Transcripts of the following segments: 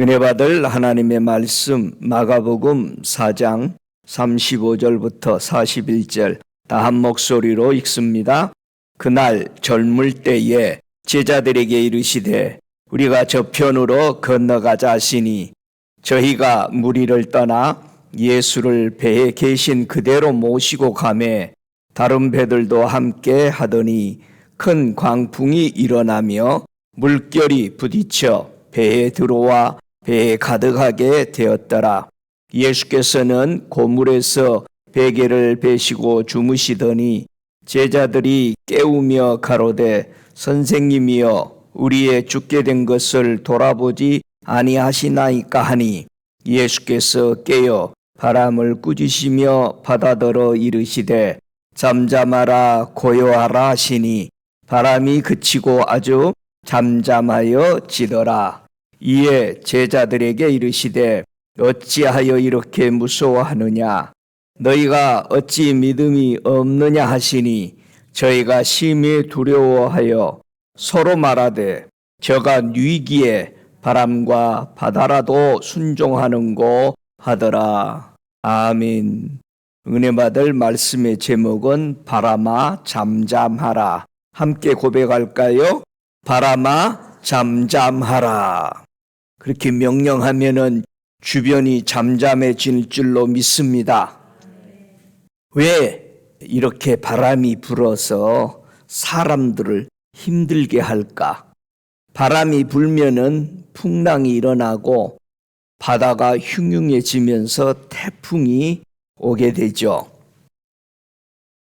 은혜 받을 하나님의 말씀 마가복음 4장 35절부터 41절 다 한 목소리로 읽습니다. 그날 젊을 때에 제자들에게 이르시되 우리가 저편으로 건너가자 하시니 저희가 무리를 떠나 예수를 배에 계신 그대로 모시고 가매 다른 배들도 함께 하더니 큰 광풍이 일어나며 물결이 부딪혀 배에 들어와 배에 가득하게 되었더라. 예수께서는 고물에서 베개를 베시고 주무시더니 제자들이 깨우며 가로되 선생님이여 우리의 죽게 된 것을 돌아보지 아니하시나이까 하니 예수께서 깨어 바람을 꾸짖으시며 바다더러 이르시되 잠잠하라 고요하라 하시니 바람이 그치고 아주 잠잠하여 지더라. 이에 제자들에게 이르시되 어찌하여 이렇게 무서워하느냐 너희가 어찌 믿음이 없느냐 하시니 저희가 심히 두려워하여 서로 말하되 저가 위기에 바람과 바다라도 순종하는고 하더라. 아멘. 은혜 받을 말씀의 제목은 바람아 잠잠하라. 함께 고백할까요? 바람아 잠잠하라. 그렇게 명령하면은 주변이 잠잠해질 줄로 믿습니다. 왜 이렇게 바람이 불어서 사람들을 힘들게 할까? 바람이 불면은 풍랑이 일어나고 바다가 흉흉해지면서 태풍이 오게 되죠.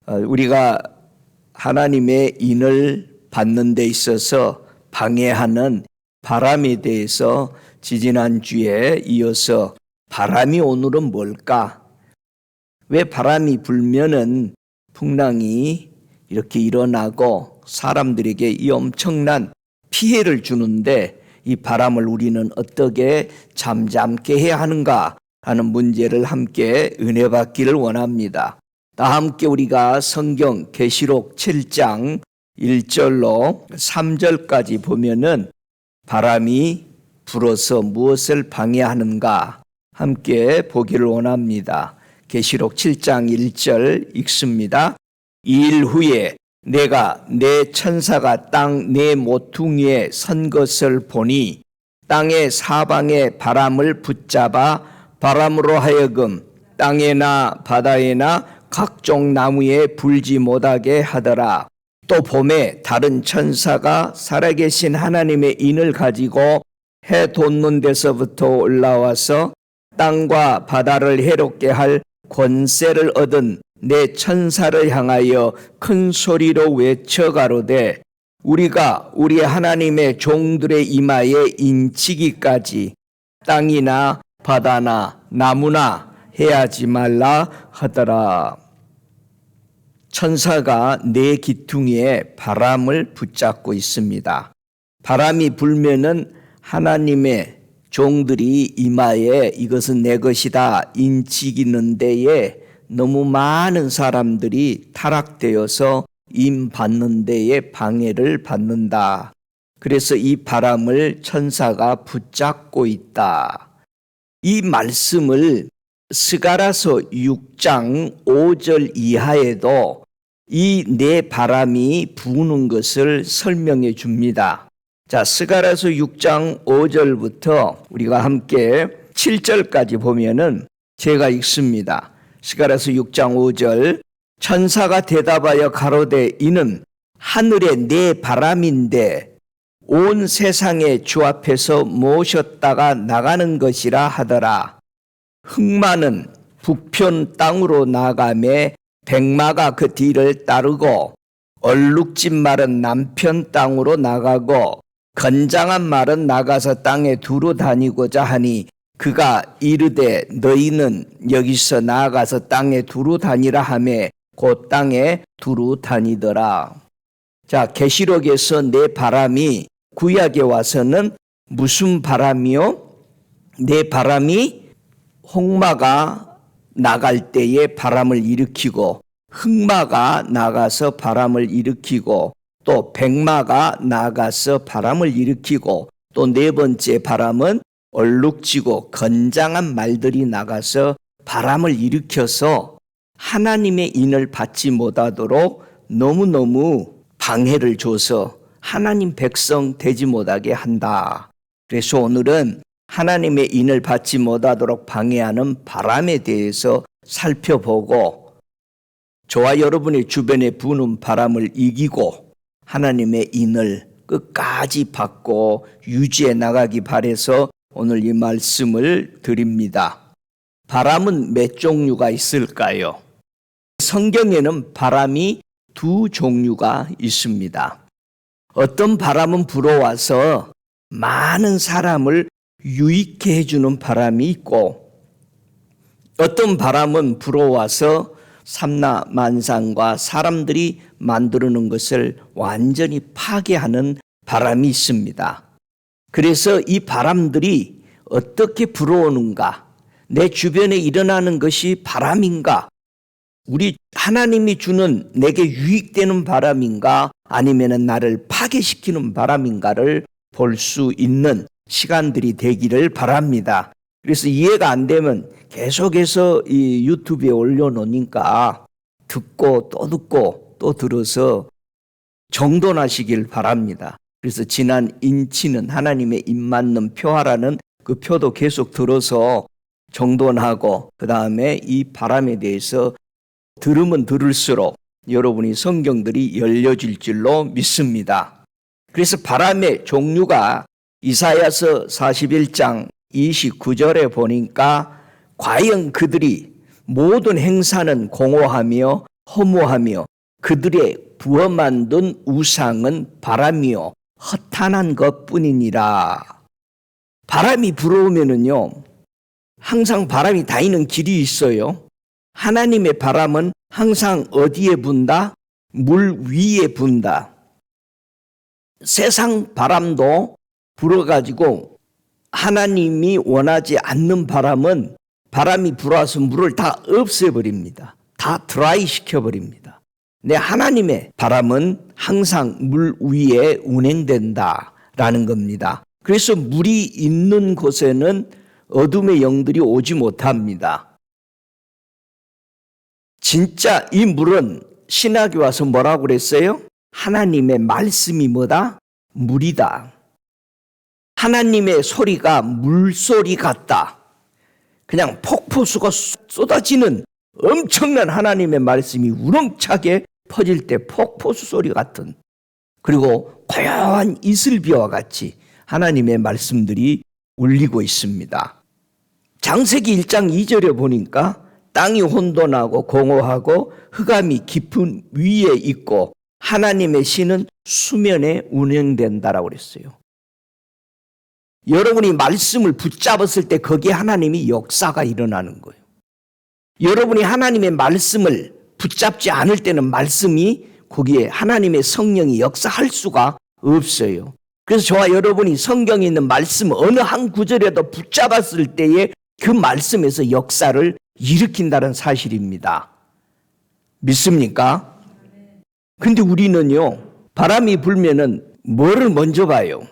우리가 하나님의 인을 받는 데 있어서 방해하는 바람에 대해서 지지난주에 이어서 바람이 오늘은 뭘까? 왜 바람이 불면은 풍랑이 이렇게 일어나고 사람들에게 이 엄청난 피해를 주는데 이 바람을 우리는 어떻게 잠잠게 해야 하는가 하는 문제를 함께 은혜 받기를 원합니다. 다 함께 우리가 성경 계시록 7장 1절로 3절까지 보면은 바람이 불어서 무엇을 방해하는가 함께 보기를 원합니다. 계시록 7장 1절 읽습니다. 2일 후에 내가 내 천사가 땅 내 모퉁이에 선 것을 보니 땅의 사방에 바람을 붙잡아 바람으로 하여금 땅에나 바다에나 각종 나무에 불지 못하게 하더라. 또 봄에 다른 천사가 살아계신 하나님의 인을 가지고 해 돋는 데서부터 올라와서 땅과 바다를 해롭게 할 권세를 얻은 내 천사를 향하여 큰 소리로 외쳐 가로되 우리가 우리 하나님의 종들의 이마에 인치기까지 땅이나 바다나 나무나 해하지 말라 하더라. 천사가 내 기퉁이에 바람을 붙잡고 있습니다. 바람이 불면은 하나님의 종들이 이마에 이것은 내 것이다 인치기는 데에 너무 많은 사람들이 타락되어서 임 받는 데에 방해를 받는다. 그래서 이 바람을 천사가 붙잡고 있다. 이 말씀을 스가랴서 6장 5절 이하에도 이 내 바람이 부는 것을 설명해 줍니다. 자, 스가랴서 6장 5절부터 우리가 함께 7절까지 보면은 제가 읽습니다. 스가랴서 6장 5절 천사가 대답하여 가로되 이는 하늘의 내 바람인데 온 세상의 주 앞에서 모셨다가 나가는 것이라 하더라. 흑마는 북편 땅으로 나가매 백마가 그 뒤를 따르고 얼룩진 말은 남편 땅으로 나가고 건장한 말은 나가서 땅에 두루 다니고자 하니 그가 이르되 너희는 여기서 나아가서 땅에 두루 다니라 하매 곧 땅에 두루 다니더라. 자, 계시록에서 내 바람이 구약에 와서는 무슨 바람이요? 내 바람이 홍마가 나갈 때에 바람을 일으키고 흑마가 나가서 바람을 일으키고 또 백마가 나가서 바람을 일으키고 또 네 번째 바람은 얼룩지고 건장한 말들이 나가서 바람을 일으켜서 하나님의 인을 받지 못하도록 너무너무 방해를 줘서 하나님 백성 되지 못하게 한다. 그래서 오늘은 하나님의 인을 받지 못하도록 방해하는 바람에 대해서 살펴보고 저와 여러분의 주변에 부는 바람을 이기고 하나님의 인을 끝까지 받고 유지해 나가기 바라서 오늘 이 말씀을 드립니다. 바람은 몇 종류가 있을까요? 성경에는 바람이 두 종류가 있습니다. 어떤 바람은 불어와서 많은 사람을 유익해 해주는 바람이 있고 어떤 바람은 불어와서 삼라만상과 사람들이 만들어 놓은 것을 완전히 파괴하는 바람이 있습니다. 그래서 이 바람들이 어떻게 불어오는가? 내 주변에 일어나는 것이 바람인가? 우리 하나님이 주는 내게 유익되는 바람인가? 아니면 나를 파괴시키는 바람인가를 볼 수 있는 시간들이 되기를 바랍니다. 그래서 이해가 안 되면 계속해서 이 유튜브에 올려놓으니까 듣고 또 들어서 정돈하시길 바랍니다. 그래서 지난 인치는 하나님의 입 맞는 표하라는 그 표도 계속 들어서 정돈하고 그 다음에 이 바람에 대해서 들으면 들을수록 여러분이 성경들이 열려질 줄로 믿습니다. 그래서 바람의 종류가 이사야서 41장 29절에 보니까 과연 그들이 모든 행사는 공허하며 허무하며 그들의 부어 만든 우상은 바람이요 허탄한 것뿐이니라. 바람이 불어오면은요 항상 바람이 다니는 길이 있어요. 하나님의 바람은 항상 어디에 분다? 물 위에 분다. 세상 바람도 불어가지고 하나님이 원하지 않는 바람은 바람이 불어와서 물을 다 없애버립니다. 다 드라이 시켜버립니다. 내 하나님의 바람은 항상 물 위에 운행된다라는 겁니다. 그래서 물이 있는 곳에는 어둠의 영들이 오지 못합니다. 진짜 이 물은 신학에 와서 뭐라고 그랬어요? 하나님의 말씀이 뭐다? 물이다. 하나님의 소리가 물소리 같다. 그냥 폭포수가 쏟아지는 엄청난 하나님의 말씀이 우렁차게 퍼질 때 폭포수 소리 같은 그리고 고요한 이슬비와 같이 하나님의 말씀들이 울리고 있습니다. 창세기 1장 2절에 보니까 땅이 혼돈하고 공허하고 흑암이 깊은 위에 있고 하나님의 신은 수면에 운행된다라고 그랬어요. 여러분이 말씀을 붙잡았을 때 거기에 하나님이 역사가 일어나는 거예요. 여러분이 하나님의 말씀을 붙잡지 않을 때는 말씀이 거기에 하나님의 성령이 역사할 수가 없어요. 그래서 저와 여러분이 성경에 있는 말씀 어느 한 구절에도 붙잡았을 때에 그 말씀에서 역사를 일으킨다는 사실입니다. 믿습니까? 근데 우리는요, 바람이 불면은 뭐를 먼저 봐요?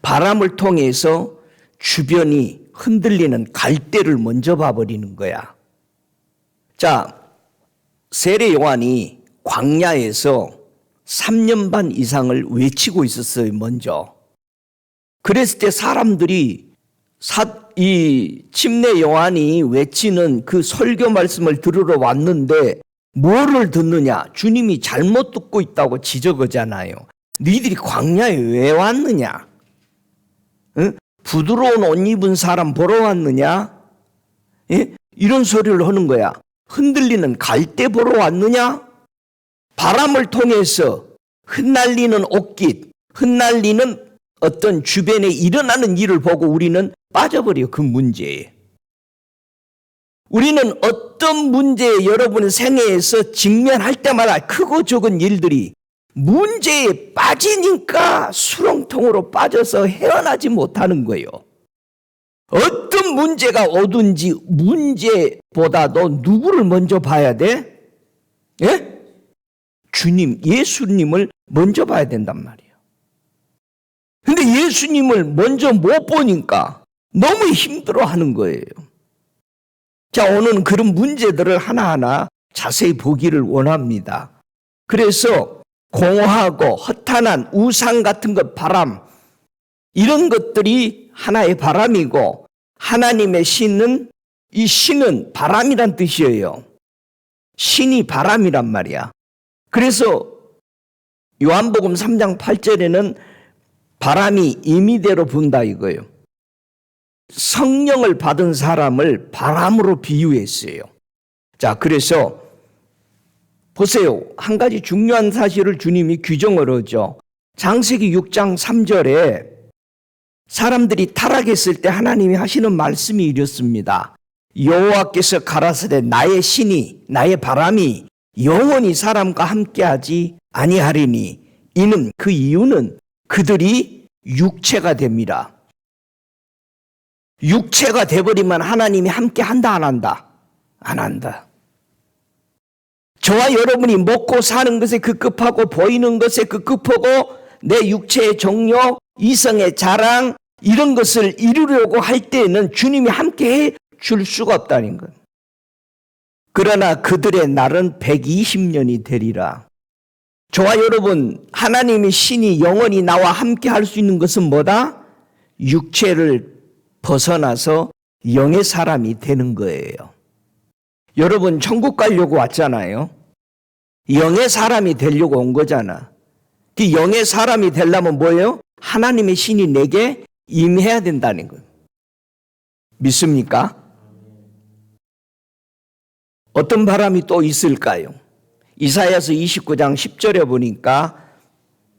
바람을 통해서 주변이 흔들리는 갈대를 먼저 봐버리는 거야. 자, 세례 요한이 광야에서 3년 반 이상을 외치고 있었어요, 먼저. 그랬을 때 사람들이 이 침례 요한이 외치는 그 설교 말씀을 들으러 왔는데 뭐를 듣느냐? 주님이 잘못 듣고 있다고 지적하잖아요. 너희들이 광야에 왜 왔느냐? 응? 부드러운 옷 입은 사람 보러 왔느냐? 예? 이런 소리를 하는 거야. 흔들리는 갈대 보러 왔느냐? 바람을 통해서 흩날리는 옷깃, 흩날리는 어떤 주변에 일어나는 일을 보고 우리는 빠져버려, 그 문제에. 우리는 어떤 문제에 여러분의 생애에서 직면할 때마다 크고 적은 일들이 문제에 빠지니까 수렁통으로 빠져서 헤어나지 못하는 거예요. 어떤 문제가 오든지 문제보다도 누구를 먼저 봐야 돼? 예? 주님, 예수님을 먼저 봐야 된단 말이에요. 근데 예수님을 먼저 못 보니까 너무 힘들어 하는 거예요. 자, 오늘은 그런 문제들을 하나하나 자세히 보기를 원합니다. 그래서 공허하고 허탄한 우상 같은 것, 바람, 이런 것들이 하나의 바람이고, 하나님의 신은, 이 신은 바람이란 뜻이에요. 신이 바람이란 말이야. 그래서 요한복음 3장 8절에는 바람이 임의대로 분다 이거예요. 성령을 받은 사람을 바람으로 비유했어요. 자, 그래서 보세요. 한 가지 중요한 사실을 주님이 규정을 하죠. 창세기 6장 3절에 사람들이 타락했을 때 하나님이 하시는 말씀이 이렇습니다. 여호와께서 가라사대 나의 신이, 나의 바람이 영원히 사람과 함께하지 아니하리니, 이는 그 이유는 그들이 육체가 됩니다. 육체가 돼버리면 하나님이 함께 한다 안 한다? 안 한다. 저와 여러분이 먹고 사는 것에 급급하고 보이는 것에 급급하고 내 육체의 정욕, 이성의 자랑 이런 것을 이루려고 할 때에는 주님이 함께 해 줄 수가 없다는 거예요. 그러나 그들의 날은 120년이 되리라. 저와 여러분, 하나님의 신이 영원히 나와 함께 할 수 있는 것은 뭐다? 육체를 벗어나서 영의 사람이 되는 거예요. 여러분, 천국 가려고 왔잖아요. 영의 사람이 되려고 온 거잖아. 그 영의 사람이 되려면 뭐예요? 하나님의 신이 내게 임해야 된다는 거예요. 믿습니까? 어떤 바람이 또 있을까요? 이사야서 29장 10절에 보니까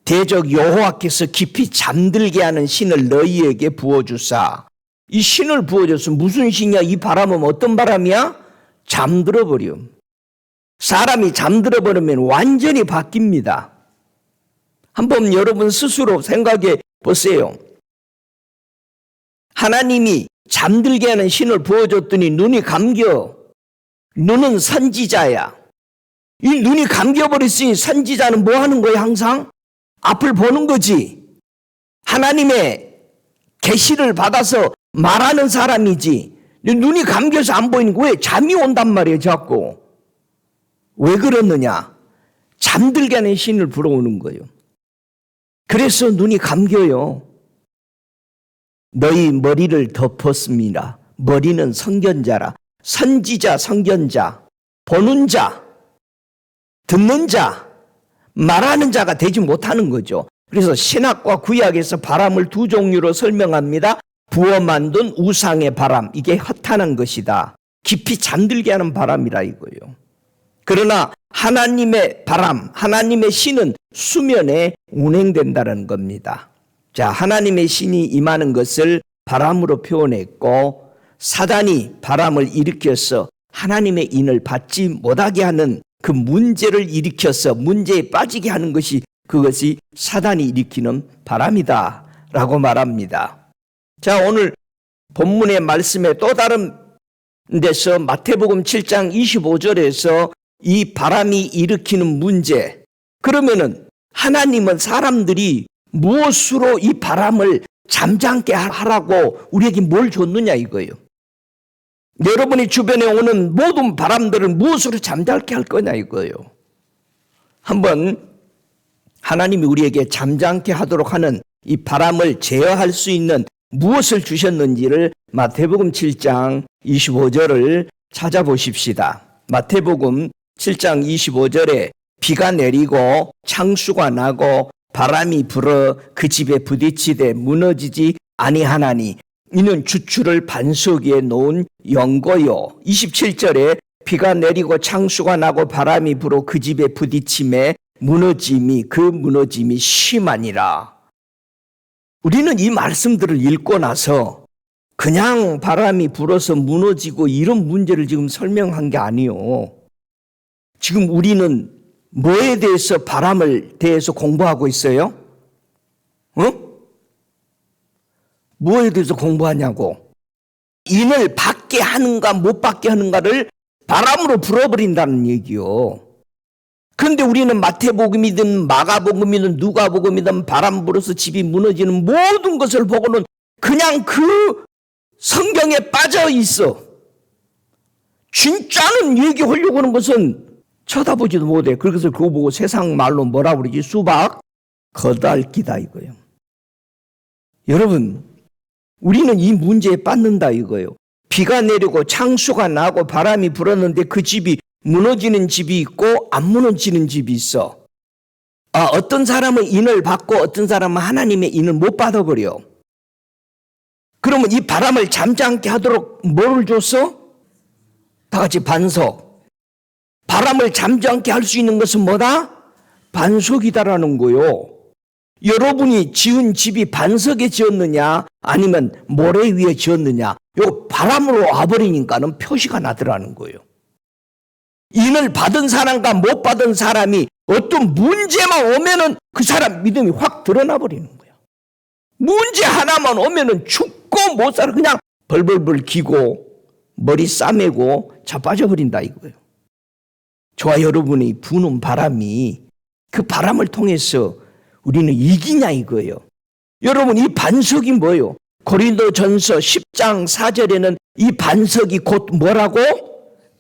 대적 여호와께서 깊이 잠들게 하는 신을 너희에게 부어주사. 이 신을 부어줘서 무슨 신이야? 이 바람은 어떤 바람이야? 잠들어 버려. 사람이 잠들어 버리면 완전히 바뀝니다. 한번 여러분 스스로 생각해 보세요. 하나님이 잠들게 하는 신을 부어줬더니 눈이 감겨. 눈은 선지자야. 이 눈이 감겨버렸으니 선지자는 뭐 하는 거야? 항상 앞을 보는 거지. 하나님의 계시를 받아서 말하는 사람이지. 눈이 감겨서 안 보이는 거야. 왜? 잠이 온단 말이에요, 자꾸. 왜 그러느냐? 잠들게 하는 신을 불어오는 거예요. 그래서 눈이 감겨요. 너희 머리를 덮었습니다. 머리는 선견자라. 선지자, 선견자, 보는 자, 듣는 자, 말하는 자가 되지 못하는 거죠. 그래서 신약과 구약에서 바람을 두 종류로 설명합니다. 부어 만든 우상의 바람, 이게 허탄한 것이다. 깊이 잠들게 하는 바람이라 이거예요. 그러나 하나님의 바람, 하나님의 신은 수면에 운행된다는 겁니다. 자, 하나님의 신이 임하는 것을 바람으로 표현했고, 사단이 바람을 일으켜서 하나님의 인을 받지 못하게 하는 그 문제를 일으켜서 문제에 빠지게 하는 것이, 그것이 사단이 일으키는 바람이다 라고 말합니다. 자, 오늘 본문의 말씀에 또 다른 데서 마태복음 7장 25절에서 이 바람이 일으키는 문제, 그러면은 하나님은 사람들이 무엇으로 이 바람을 잠잠게 하라고 우리에게 뭘 줬느냐 이거예요. 여러분이 주변에 오는 모든 바람들을 무엇으로 잠잠게 할 거냐 이거예요. 한번 하나님이 우리에게 잠잠게 하도록 하는 이 바람을 제어할 수 있는 무엇을 주셨는지를 마태복음 7장 25절을 찾아보십시다. 마태복음 7장 25절에 비가 내리고 창수가 나고 바람이 불어 그 집에 부딪히되 무너지지 아니하나니 이는 주추를 반석 위에 놓은 연고요. 27절에 비가 내리고 창수가 나고 바람이 불어 그 집에 부딪힘에 그 무너짐이 심하니라. 우리는 이 말씀들을 읽고 나서 그냥 바람이 불어서 무너지고 이런 문제를 지금 설명한 게 아니요. 지금 우리는 뭐에 대해서 바람을 대해서 공부하고 있어요? 뭐에 대해서 공부하냐고. 인을 받게 하는가 못 받게 하는가를 바람으로 불어버린다는 얘기요. 그런데 우리는 마태복음이든 마가복음이든 누가복음이든 바람 불어서 집이 무너지는 모든 것을 보고는 그냥 그 성경에 빠져 있어. 진짜는 얘기하려고 하는 것은 쳐다보지도 못해. 그래서 그거 보고 세상 말로 뭐라 그러지? 수박 거달기다 이거예요. 여러분, 우리는 이 문제에 빠진다 이거예요. 비가 내리고 창수가 나고 바람이 불었는데 그 집이 무너지는 집이 있고 안 무너지는 집이 있어. 어떤 사람은 인을 받고 어떤 사람은 하나님의 인을 못 받아버려. 그러면 이 바람을 잠잠케 하도록 뭐를 줬어? 다 같이 반석. 바람을 잠잠케 할 수 있는 것은 뭐다? 반석이다라는 거요. 여러분이 지은 집이 반석에 지었느냐 아니면 모래 위에 지었느냐, 요 바람으로 와버리니까는 표시가 나더라는 거예요. 인을 받은 사람과 못 받은 사람이 어떤 문제만 오면은 그 사람 믿음이 확 드러나 버리는 거야. 문제 하나만 오면은 죽고 못 살아. 그냥 벌벌벌 기고 머리 싸매고 자빠져 버린다 이거예요. 저와 여러분의 부는 바람이 그 바람을 통해서 우리는 이기냐 이거예요. 여러분, 이 반석이 뭐예요? 고린도전서 10장 4절에는 이 반석이 곧 뭐라고?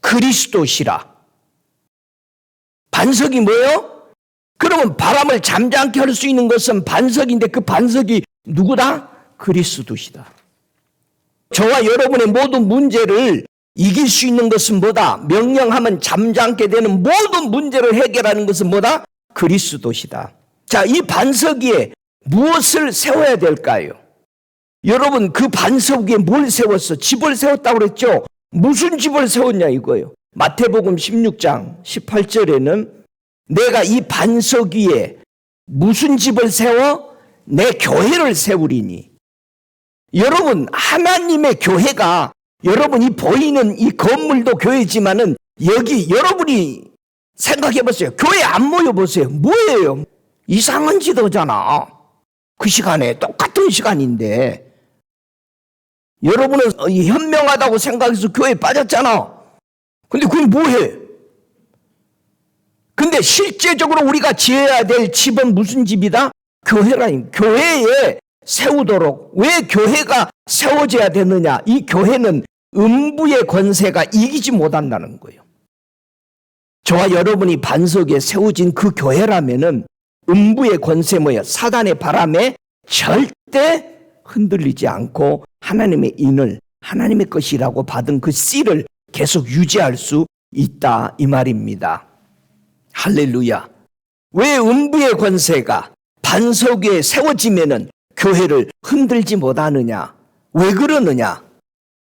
그리스도시라. 반석이 뭐예요? 그러면 바람을 잠잠케 할 수 있는 것은 반석인데 그 반석이 누구다? 그리스도시다. 저와 여러분의 모든 문제를 이길 수 있는 것은 뭐다? 명령하면 잠잠게 되는 모든 문제를 해결하는 것은 뭐다? 그리스도시다. 자, 이 반석 위에 무엇을 세워야 될까요? 여러분, 그 반석 위에 뭘 세웠어? 집을 세웠다고 그랬죠? 무슨 집을 세웠냐 이거예요. 마태복음 16장 18절에는 내가 이 반석 위에 무슨 집을 세워? 내 교회를 세우리니. 여러분, 하나님의 교회가, 여러분이 보이는 이 건물도 교회지만은 여기 여러분이 생각해 보세요. 교회 안 모여 보세요. 뭐예요? 이상한 지도잖아. 그 시간에 똑같은 시간인데 여러분은 현명하다고 생각해서 교회에 빠졌잖아. 근데 그건 뭐해? 근데 실제적으로 우리가 지어야 될 집은 무슨 집이다? 교회라니. 교회에 세우도록. 왜 교회가 세워져야 되느냐? 이 교회는 음부의 권세가 이기지 못한다는 거예요. 저와 여러분이 반석에 세워진 그 교회라면은 음부의 권세 뭐야? 사단의 바람에 절대 흔들리지 않고 하나님의 인을 하나님의 것이라고 받은 그 씨를 계속 유지할 수 있다 이 말입니다. 할렐루야. 왜 음부의 권세가 반석 위에 세워지면은 교회를 흔들지 못하느냐? 왜 그러느냐?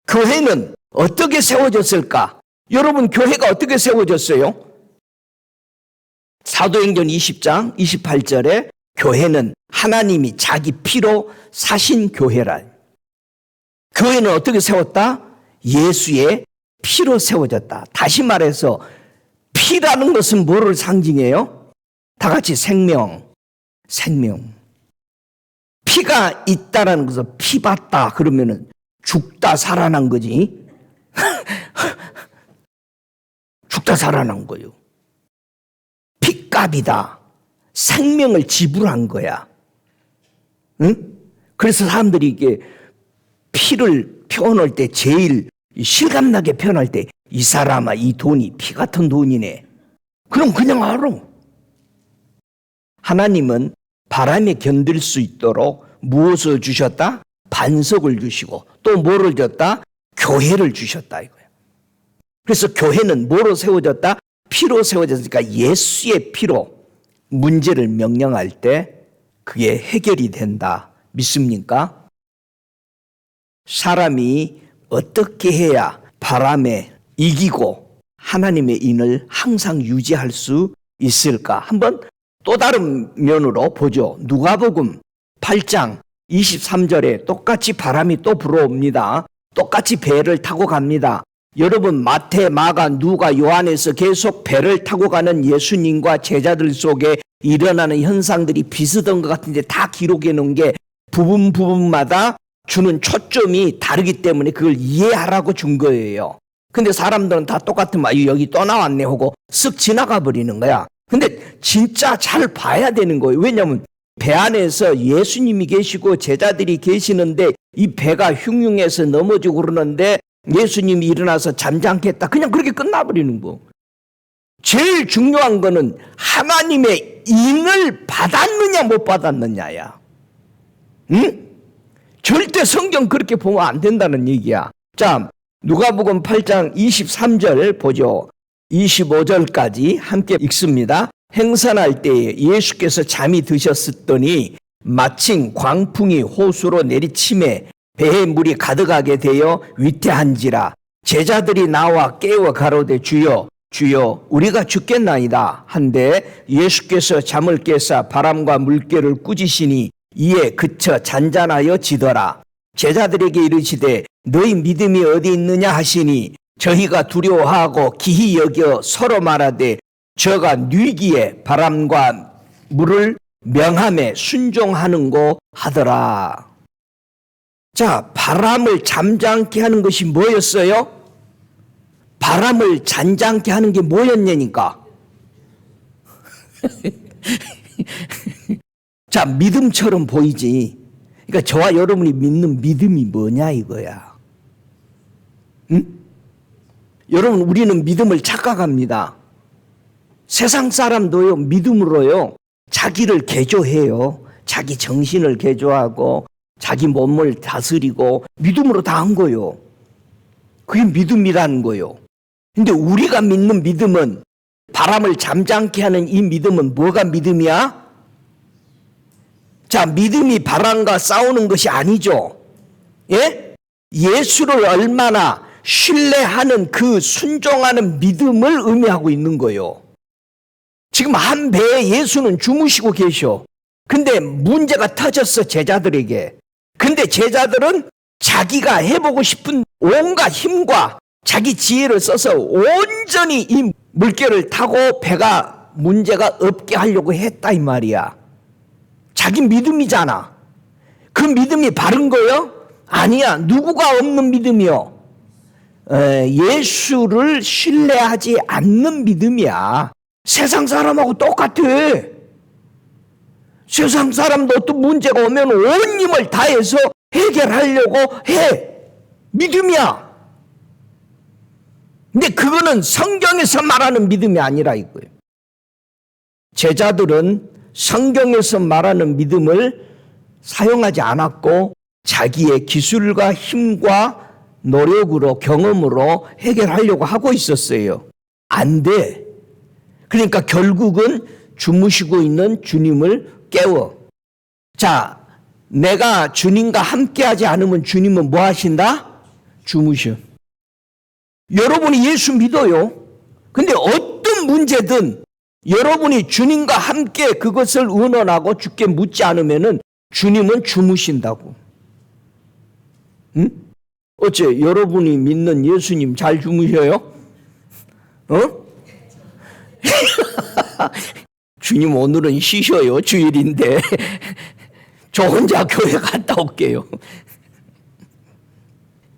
교회는 어떻게 세워졌을까? 여러분, 교회가 어떻게 세워졌어요? 사도행전 20장 28절에 교회는 하나님이 자기 피로 사신 교회라. 교회는 어떻게 세웠다? 예수의 피로 세워졌다. 다시 말해서 피라는 것은 뭐를 상징해요? 다 같이 생명. 피가 있다라는 것은 피 받다 그러면은 죽다 살아난 거지. 죽다 살아난 거예요. 핏값이다. 생명을 지불한 거야. 응? 그래서 사람들이 이게 피를 표현할 때 제일 실감나게 표현할 때 이 사람아 이 돈이 피 같은 돈이네. 그럼 그냥 알아. 하나님은 바람에 견딜 수 있도록 무엇을 주셨다? 반석을 주시고 또 뭐를 줬다? 교회를 주셨다 이거예요. 그래서 교회는 뭐로 세워졌다? 피로 세워졌으니까 예수의 피로 문제를 명령할 때 그게 해결이 된다. 믿습니까? 사람이 어떻게 해야 바람에 이기고 하나님의 인을 항상 유지할 수 있을까? 한번 또 다른 면으로 보죠. 누가복음 8장 23절에 똑같이 바람이 또 불어옵니다. 똑같이 배를 타고 갑니다. 여러분, 마태, 마가, 누가, 요한에서 계속 배를 타고 가는 예수님과 제자들 속에 일어나는 현상들이 비슷한 것 같은데 다 기록해 놓은 게 부분마다 주는 초점이 다르기 때문에 그걸 이해하라고 준 거예요. 근데 사람들은 다 똑같으면 여기 또 나왔네 하고 쓱 지나가 버리는 거야. 근데 진짜 잘 봐야 되는 거예요. 왜냐하면 배 안에서 예수님이 계시고 제자들이 계시는데 이 배가 흉흉해서 넘어지고 그러는데 예수님이 일어나서 잠잠겠다. 그냥 그렇게 끝나버리는 거. 제일 중요한 거는 하나님의 인을 받았느냐 못 받았느냐야. 응? 절대 성경 그렇게 보면 안 된다는 얘기야. 자, 누가복음 8장 23절 보죠. 25절까지 함께 읽습니다. 행선할 때에 예수께서 잠이 드셨으더니 마침 광풍이 호수로 내리침에 배에 물이 가득하게 되어 위태한지라. 제자들이 나와 깨워 가로되 주여 주여 우리가 죽겠나이다 한데 예수께서 잠을 깨사 바람과 물결을 꾸짖으시니 이에 그쳐 잔잔하여 지더라. 제자들에게 이르시되 너희 믿음이 어디 있느냐 하시니 저희가 두려워하고 기히 여겨 서로 말하되 저가 뉘기에 바람과 물을 명함에 순종하는고 하더라. 자, 바람을 잠잠케 하는 것이 뭐였어요? 바람을 잔잔케 하는 게 뭐였냐니까. 자, 믿음처럼 보이지. 그러니까 저와 여러분이 믿는 믿음이 뭐냐 이거야. 응? 여러분, 우리는 믿음을 착각합니다. 세상 사람도요, 믿음으로요, 자기를 개조해요. 자기 정신을 개조하고, 자기 몸을 다스리고, 믿음으로 다 한 거요. 그게 믿음이라는 거요. 근데 우리가 믿는 믿음은, 바람을 잠잠케 하는 이 믿음은 뭐가 믿음이야? 자, 믿음이 바람과 싸우는 것이 아니죠. 예? 예수를 얼마나 신뢰하는 그 순종하는 믿음을 의미하고 있는 거예요. 지금 한 배에 예수는 주무시고 계셔. 근데 문제가 터졌어, 제자들에게. 근데 제자들은 자기가 해보고 싶은 온갖 힘과 자기 지혜를 써서 온전히 이 물결을 타고 배가 문제가 없게 하려고 했다 이 말이야. 자기 믿음이잖아. 그 믿음이 바른 거요? 아니야. 누구가 없는 믿음이요? 예수를 신뢰하지 않는 믿음이야. 세상 사람하고 똑같아. 세상 사람도 어떤 문제가 오면 온 힘을 다해서 해결하려고 해. 믿음이야. 근데 그거는 성경에서 말하는 믿음이 아니라 이거예요. 제자들은 성경에서 말하는 믿음을 사용하지 않았고 자기의 기술과 힘과 노력으로 경험으로 해결하려고 하고 있었어요. 안 돼. 그러니까 결국은 주무시고 있는 주님을 깨워. 자, 내가 주님과 함께하지 않으면 주님은 뭐 하신다? 주무셔. 여러분이 예수 믿어요. 근데 어떤 문제든 여러분이 주님과 함께 그것을 의논하고 주께 묻지 않으면은 주님은 주무신다고. 응? 어째 여러분이 믿는 예수님 잘 주무셔요? 어? 주님 오늘은 쉬셔요. 주일인데. 저 혼자 교회 갔다 올게요.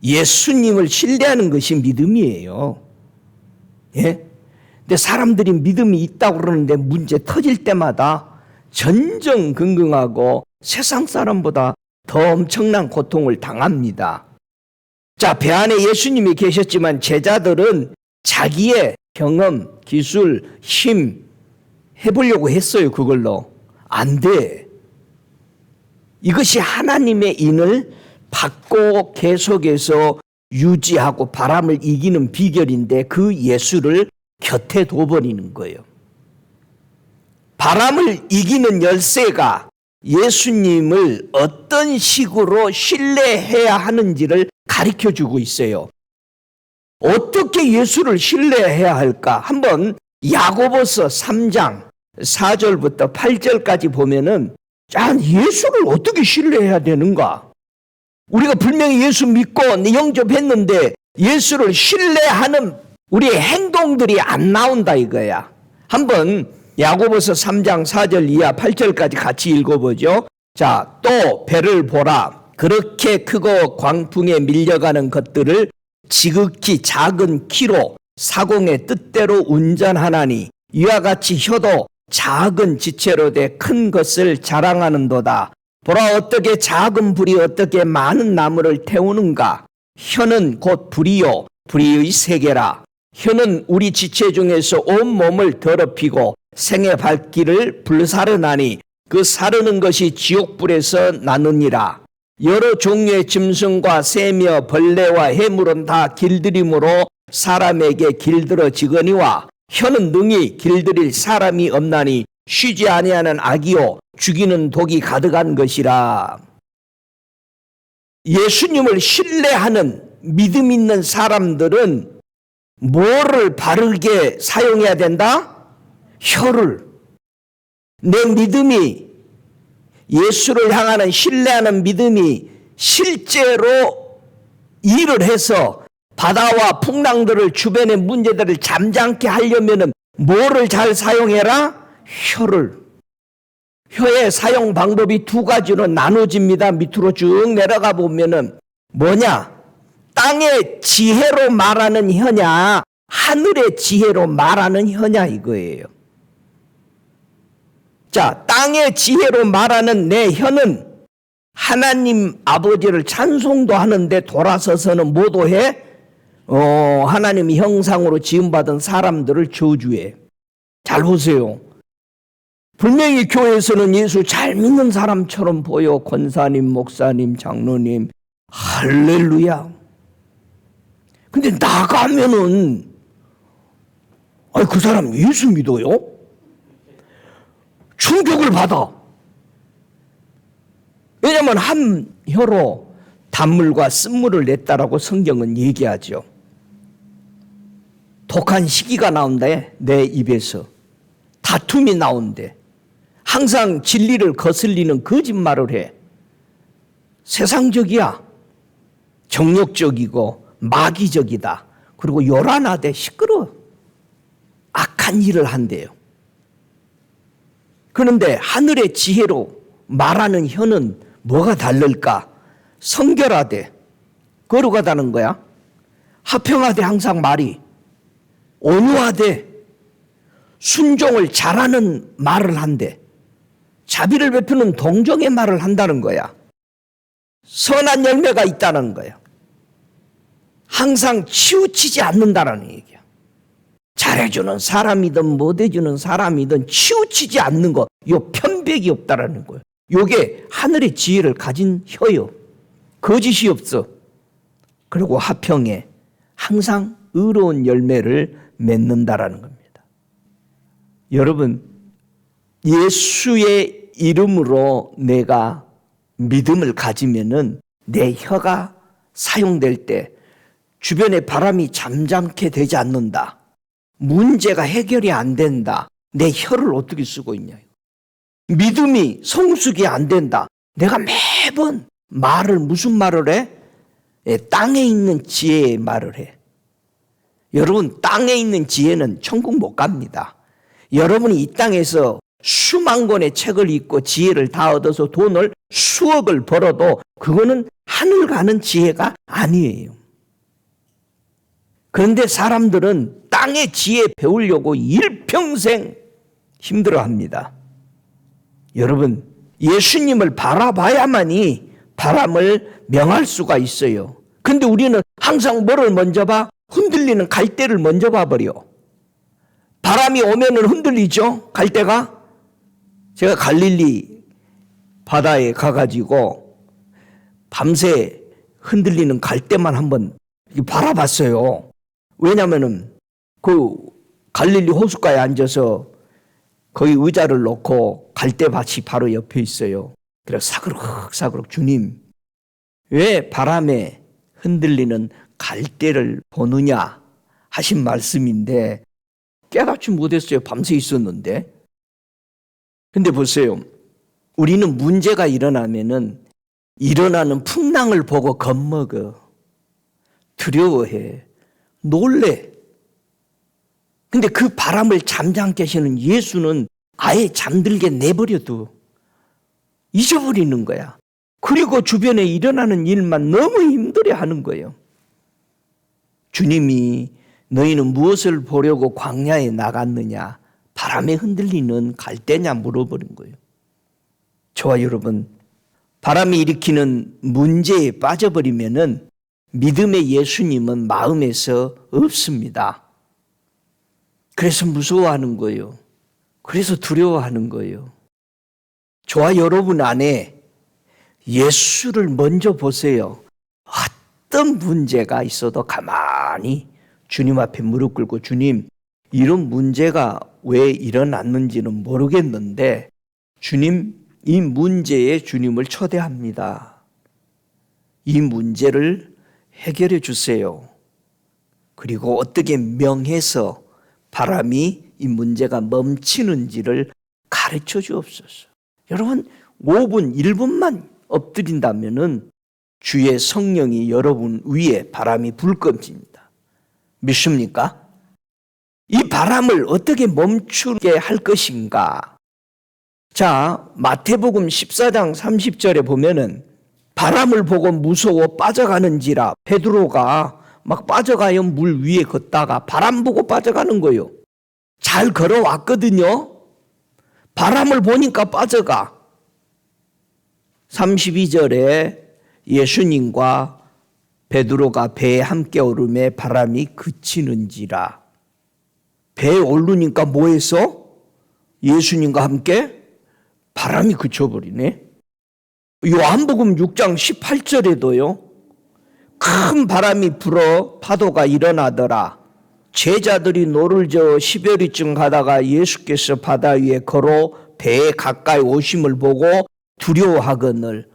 예수님을 신뢰하는 것이 믿음이에요. 예? 근데 사람들이 믿음이 있다고 그러는데 문제 터질 때마다 전전긍긍하고 세상 사람보다 더 엄청난 고통을 당합니다. 자, 배 안에 예수님이 계셨지만 제자들은 자기의 경험, 기술, 힘 해보려고 했어요. 그걸로. 안 돼. 이것이 하나님의 인을 받고 계속해서 유지하고 바람을 이기는 비결인데 그 예수를 곁에 둬버리는 거예요. 바람을 이기는 열쇠가 예수님을 어떤 식으로 신뢰해야 하는지를 가르쳐주고 있어요. 어떻게 예수를 신뢰해야 할까? 한번 야고보서 3장 4절부터 8절까지 보면은 예수를 어떻게 신뢰해야 되는가? 우리가 분명히 예수 믿고 영접했는데 예수를 신뢰하는 우리의 행동들이 안 나온다 이거야. 한번 야고보서 3장 4절 이하 8절까지 같이 읽어보죠. 자, 또 배를 보라. 그렇게 크고 광풍에 밀려가는 것들을 지극히 작은 키로 사공의 뜻대로 운전하나니 이와 같이 혀도 작은 지체로 돼 큰 것을 자랑하는도다. 보라, 어떻게 작은 불이 어떻게 많은 나무를 태우는가. 혀는 곧 불이요 불의 세계라. 혀는 우리 지체 중에서 온 몸을 더럽히고 생의 발길을 불사르나니 그 사르는 것이 지옥불에서 나느니라. 여러 종류의 짐승과 새며 벌레와 해물은 다 길들임으로 사람에게 길들어지거니와 혀는 능히 길들일 사람이 없나니 쉬지 아니하는 악이요 죽이는 독이 가득한 것이라. 예수님을 신뢰하는 믿음 있는 사람들은 뭐를 바르게 사용해야 된다? 혀를. 내 믿음이, 예수를 향하는 신뢰하는 믿음이 실제로 일을 해서 바다와 풍랑들을, 주변의 문제들을 잠잠케 하려면 뭐를 잘 사용해라? 혀를. 혀의 사용 방법이 두 가지로 나눠집니다. 밑으로 쭉 내려가 보면은 뭐냐? 땅의 지혜로 말하는 혀냐, 하늘의 지혜로 말하는 혀냐 이거예요. 자, 땅의 지혜로 말하는 내 혀는 하나님 아버지를 찬송도 하는데 돌아서서는 뭐도 해? 하나님 형상으로 지음받은 사람들을 저주해. 잘 보세요. 분명히 교회에서는 예수 잘 믿는 사람처럼 보여. 권사님, 목사님, 장로님, 할렐루야. 근데 나가면은 그 사람 예수 믿어요? 충격을 받아. 왜냐하면 한 혀로 단물과 쓴물을 냈다라고 성경은 얘기하죠. 독한 시기가 나온대, 내 입에서. 다툼이 나온대. 항상 진리를 거슬리는 거짓말을 해. 세상적이야. 정욕적이고 마귀적이다. 그리고 요란하대, 시끄러워. 악한 일을 한대요. 그런데 하늘의 지혜로 말하는 혀는 뭐가 다를까? 성결하대. 거룩하다는 거야. 화평하대, 항상 말이. 온유하대. 순종을 잘하는 말을 한대. 자비를 베푸는 동정의 말을 한다는 거야. 선한 열매가 있다는 거야. 항상 치우치지 않는다는 얘기야. 잘해주는 사람이든 못해주는 사람이든 치우치지 않는 거, 요 편백이 없다라는 거예요. 요게 하늘의 지혜를 가진 혀요. 거짓이 없어. 그리고 화평에 항상 의로운 열매를 맺는다라는 겁니다. 여러분, 예수의 이름으로 내가 믿음을 가지면은 내 혀가 사용될 때 주변에 바람이 잠잠케 되지 않는다. 문제가 해결이 안 된다. 내 혀를 어떻게 쓰고 있냐. 믿음이 성숙이 안 된다. 내가 매번 말을 무슨 말을 해? 땅에 있는 지혜의 말을 해. 여러분, 땅에 있는 지혜는 천국 못 갑니다. 여러분이 이 땅에서 수만 권의 책을 읽고 지혜를 다 얻어서 돈을 수억을 벌어도 그거는 하늘 가는 지혜가 아니에요. 그런데 사람들은 땅의 지혜 배우려고 일평생 힘들어합니다. 여러분, 예수님을 바라봐야만이 바람을 명할 수가 있어요. 그런데 우리는 항상 뭐를 먼저 봐? 흔들리는 갈대를 먼저 봐버려. 바람이 오면은 흔들리죠, 갈대가. 제가 갈릴리 바다에 가가지고 밤새 흔들리는 갈대만 한번 바라봤어요. 왜냐면은 그 갈릴리 호숫가에 앉아서 거기 의자를 놓고 갈대밭이 바로 옆에 있어요. 그래서 사그럭사그럭 주님, 왜 바람에 흔들리는 갈대를 보느냐 하신 말씀인데 깨닫지 못했어요. 밤새 있었는데. 근데 보세요. 우리는 문제가 일어나면은 일어나는 풍랑을 보고 겁먹어. 두려워해. 놀래. 근데 그 바람을 잠잠케 하시는 예수는 아예 잠들게 내버려둬. 잊어버리는 거야. 그리고 주변에 일어나는 일만 너무 힘들어 하는 거예요. 주님이 너희는 무엇을 보려고 광야에 나갔느냐? 바람에 흔들리는 갈대냐 물어보는 거예요. 저와 여러분, 바람이 일으키는 문제에 빠져버리면은 믿음의 예수님은 마음에서 없습니다. 그래서 무서워하는 거예요. 그래서 두려워하는 거예요. 저와 여러분 안에 예수를 먼저 보세요. 어떤 문제가 있어도 가만히 주님 앞에 무릎 꿇고, 주님, 이런 문제가 왜 일어났는지는 모르겠는데 주님, 이 문제에 주님을 초대합니다. 이 문제를 해결해 주세요. 그리고 어떻게 명해서 바람이 이 문제가 멈추는지를 가르쳐 주옵소서. 여러분, 5분, 1분만 엎드린다면은 주의 성령이 여러분 위에 바람이 불 겁니다. 믿습니까? 이 바람을 어떻게 멈추게 할 것인가? 자, 마태복음 14장 30절에 보면은 바람을 보고 무서워 빠져가는지라, 베드로가 막 빠져가요. 물 위에 걷다가 바람 보고 빠져가는 거예요. 잘 걸어왔거든요. 바람을 보니까 빠져가. 32절에 예수님과 베드로가 배에 함께 오르매 바람이 그치는지라. 배에 오르니까 뭐해서? 예수님과 함께 바람이 그쳐버리네. 요한복음 6장 18절에도요. 큰 바람이 불어 파도가 일어나더라. 제자들이 노를 저어 10여리쯤 가다가 예수께서 바다 위에 걸어 배에 가까이 오심을 보고 두려워하거늘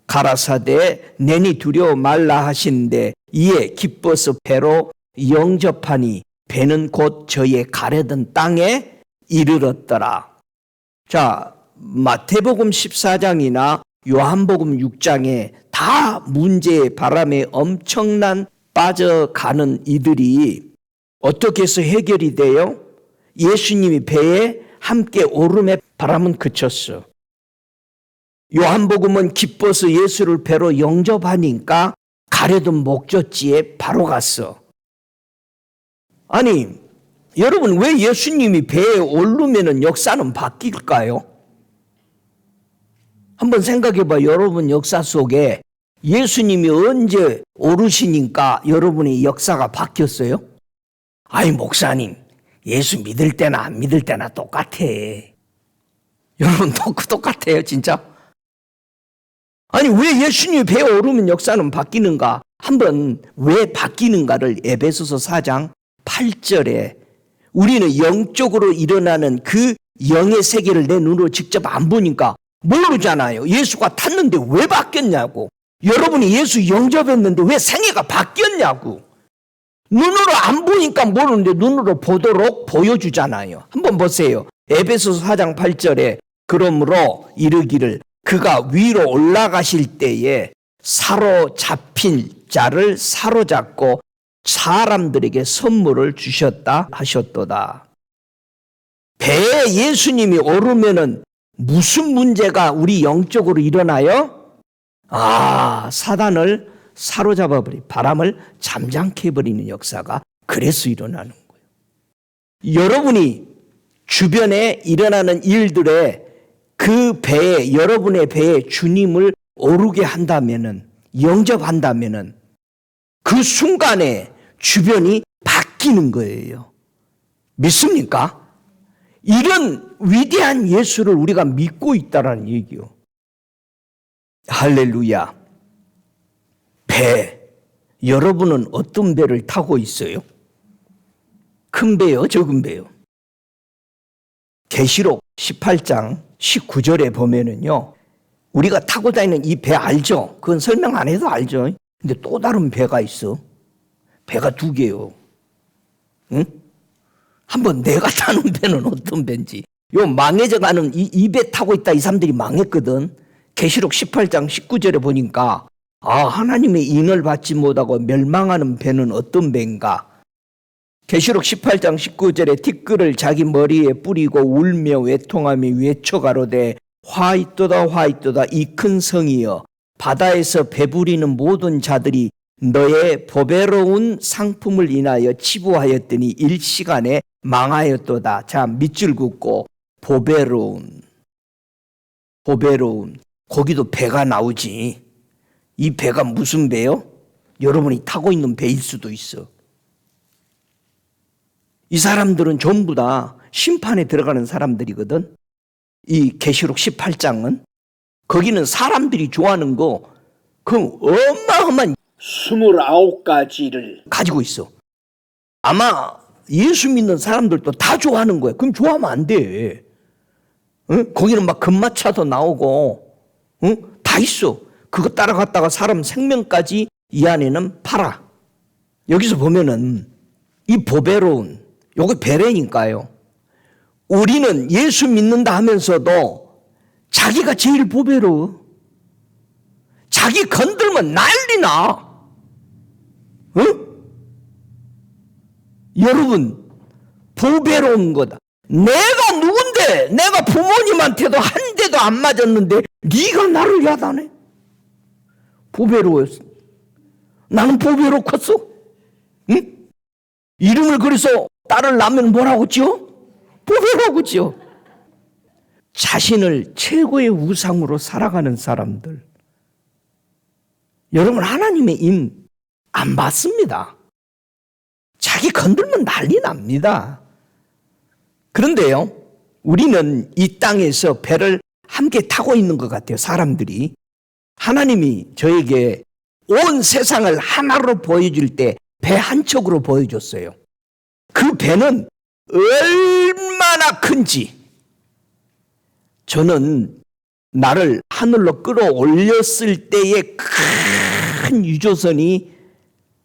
가라사대 내니 두려워 말라 하시는데 이에 기뻐서 배로 영접하니 배는 곧 저희의 가려던 땅에 이르렀더라. 자, 마태복음 14장이나 요한복음 6장에 다 문제의 바람에 엄청난 빠져가는 이들이 어떻게 해서 해결이 돼요? 예수님이 배에 함께 오름에 바람은 그쳤어. 요한복음은 기뻐서 예수를 배로 영접하니까 가려던 목적지에 바로 갔어. 아니, 여러분, 왜 예수님이 배에 오르면은 역사는 바뀔까요? 한번 생각해봐. 여러분 역사 속에 예수님이 언제 오르시니까 여러분의 역사가 바뀌었어요? 아이, 목사님, 예수 믿을 때나 안 믿을 때나 똑같아. 여러분 똑같아요, 진짜? 아니, 왜 예수님이 배에 오르면 역사는 바뀌는가? 한번 왜 바뀌는가를 에베소서 4장 8절에 우리는 영적으로 일어나는 그 영의 세계를 내 눈으로 직접 안 보니까 모르잖아요. 예수가 탔는데 왜 바뀌었냐고. 여러분이 예수 영접했는데 왜 생애가 바뀌었냐고. 눈으로 안 보니까 모르는데 눈으로 보도록 보여주잖아요. 한번 보세요. 에베소서 4장 8절에 그러므로 이르기를 그가 위로 올라가실 때에 사로잡힌 자를 사로잡고 사람들에게 선물을 주셨다 하셨도다. 배에 예수님이 오르면은 무슨 문제가 우리 영적으로 일어나요? 사단을 사로잡아버리, 바람을 잠잠케 해버리는 역사가 그래서 일어나는 거예요. 여러분이 주변에 일어나는 일들에 그 배에, 여러분의 배에 주님을 오르게 한다면은, 영접한다면은 그 순간에 주변이 바뀌는 거예요. 믿습니까? 이런 위대한 예수를 우리가 믿고 있다라는 얘기요. 할렐루야. 배, 여러분은 어떤 배를 타고 있어요? 큰 배요, 적은 배요? 계시록 18장 19절에 보면은요, 우리가 타고 다니는 이 배 알죠? 그건 설명 안 해도 알죠? 근데 또 다른 배가 있어. 배가 두 개요. 응? 한번 내가 타는 배는 어떤 배인지. 요 망해져가는 이 배 타고 있다 이 사람들이 망했거든. 계시록 18장 19절에 보니까 하나님의 인을 받지 못하고 멸망하는 배는 어떤 배인가. 계시록 18장 19절에 티끌을 자기 머리에 뿌리고 울며 외통하며 외쳐가로되 화 있도다 이 큰 성이여 바다에서 배부리는 모든 자들이 너의 보배로운 상품을 인하여 치부하였더니 일시간에 망하였도다. 자, 밑줄 긋고 보배로운. 거기도 배가 나오지. 이 배가 무슨 배요? 여러분이 타고 있는 배일 수도 있어. 이 사람들은 전부 다 심판에 들어가는 사람들이거든. 이 계시록 18장은 거기는 사람들이 좋아하는 거 그 어마어마한 29가지를 가지고 있어. 아마 예수 믿는 사람들도 다 좋아하는 거야. 그럼 좋아하면 안 돼. 응? 거기는 막 금마차도 나오고, 응? 다 있어. 그거 따라갔다가 사람 생명까지 이 안에는 팔아. 여기서 보면은 이 보배로운, 요거 배례니까요. 우리는 예수 믿는다 하면서도 자기가 제일 보배로워. 자기 건들면 난리나. 응? 여러분, 보배로운 거다. 내가 누군데? 내가 부모님한테도 한 대도 안 맞았는데 네가 나를 야단해? 보배로웠어. 나는 보배롭겠어? 응? 이름을 그래서 딸을 낳으면 뭐라고 지어? 보배라고 지어. 자신을 최고의 우상으로 살아가는 사람들. 여러분, 하나님의 임 안 받습니다. 자기 건들면 난리 납니다. 그런데요, 우리는 이 땅에서 배를 함께 타고 있는 것 같아요. 사람들이. 하나님이 저에게 온 세상을 하나로 보여줄 때 배 한 척으로 보여줬어요. 그 배는 얼마나 큰지. 저는 나를 하늘로 끌어올렸을 때의 큰 유조선이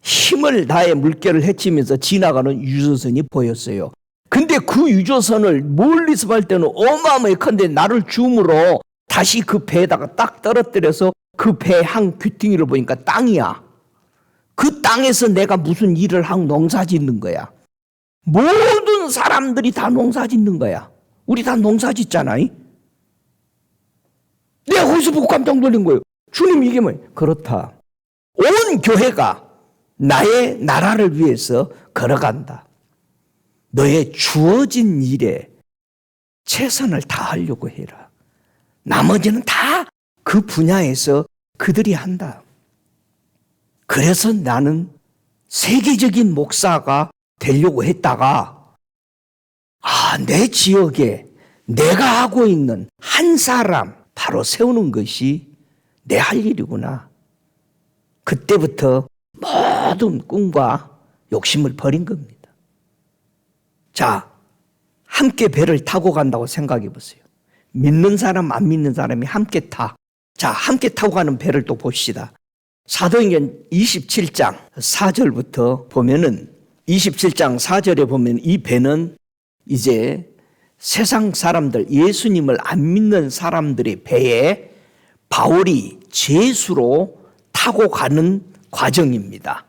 힘을 다해 물결을 헤치면서 지나가는 유조선이 보였어요. 근데 그 유조선을 멀리서 볼 때는 어마어마하게 큰데 나를 줌으로 다시 그 배에다가 딱 떨어뜨려서 그 배 한 귀퉁이를 보니까 땅이야. 그 땅에서 내가 무슨 일을 하고 농사 짓는 거야. 모든 사람들이 다 농사 짓는 거야. 우리 다 농사 짓잖아요. 내가 거기서 보고 깜짝 놀란 거예요. 주님, 이게 뭐예요? 그렇다. 온 교회가 나의 나라를 위해서 걸어간다. 너의 주어진 일에 최선을 다하려고 해라. 나머지는 다 그 분야에서 그들이 한다. 그래서 나는 세계적인 목사가 되려고 했다가 내 지역에 내가 하고 있는 한 사람 바로 세우는 것이 내 할 일이구나. 그때부터 모든 꿈과 욕심을 버린 겁니다. 자, 함께 배를 타고 간다고 생각해 보세요. 믿는 사람, 안 믿는 사람이 함께 타. 자, 함께 타고 가는 배를 또 봅시다. 사도행전 27장 4절부터 보면은 27장 4절에 보면 이 배는 이제 세상 사람들, 예수님을 안 믿는 사람들의 배에 바울이 제수로 타고 가는 과정입니다.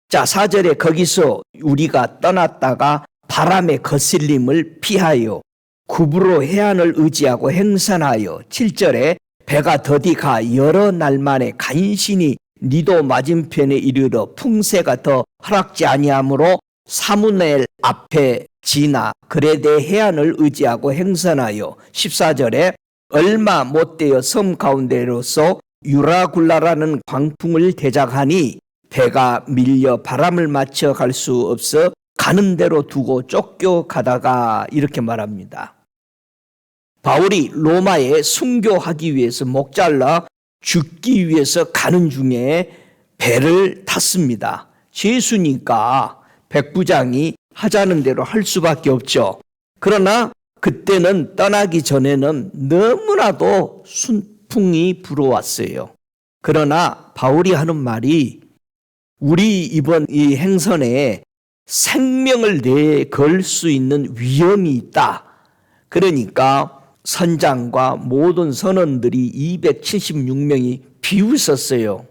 자, 4절에 거기서 우리가 떠났다가 바람의 거슬림을 피하여 구부로 해안을 의지하고 행선하여 7절에 배가 더디 가 여러 날 만에 간신히 니도 맞은편에 이르러 풍세가 더 허락지 아니하므로 사무넬 앞에 지나 그레데 해안을 의지하고 행선하여 14절에 얼마 못되어 섬 가운데로서 유라굴라라는 광풍을 대적하니 배가 밀려 바람을 맞춰 갈 수 없어 가는 대로 두고 쫓겨가다가 이렇게 말합니다. 바울이 로마에 순교하기 위해서 목 잘라 죽기 위해서 가는 중에 배를 탔습니다. 죄수니까 백부장이 하자는 대로 할 수밖에 없죠. 그러나 그때는 떠나기 전에는 너무나도 순풍이 불어왔어요. 그러나 바울이 하는 말이 우리 이번 이 행선에 생명을 내걸 수 있는 위험이 있다. 그러니까 선장과 모든 선원들이 276명이 비웃었어요.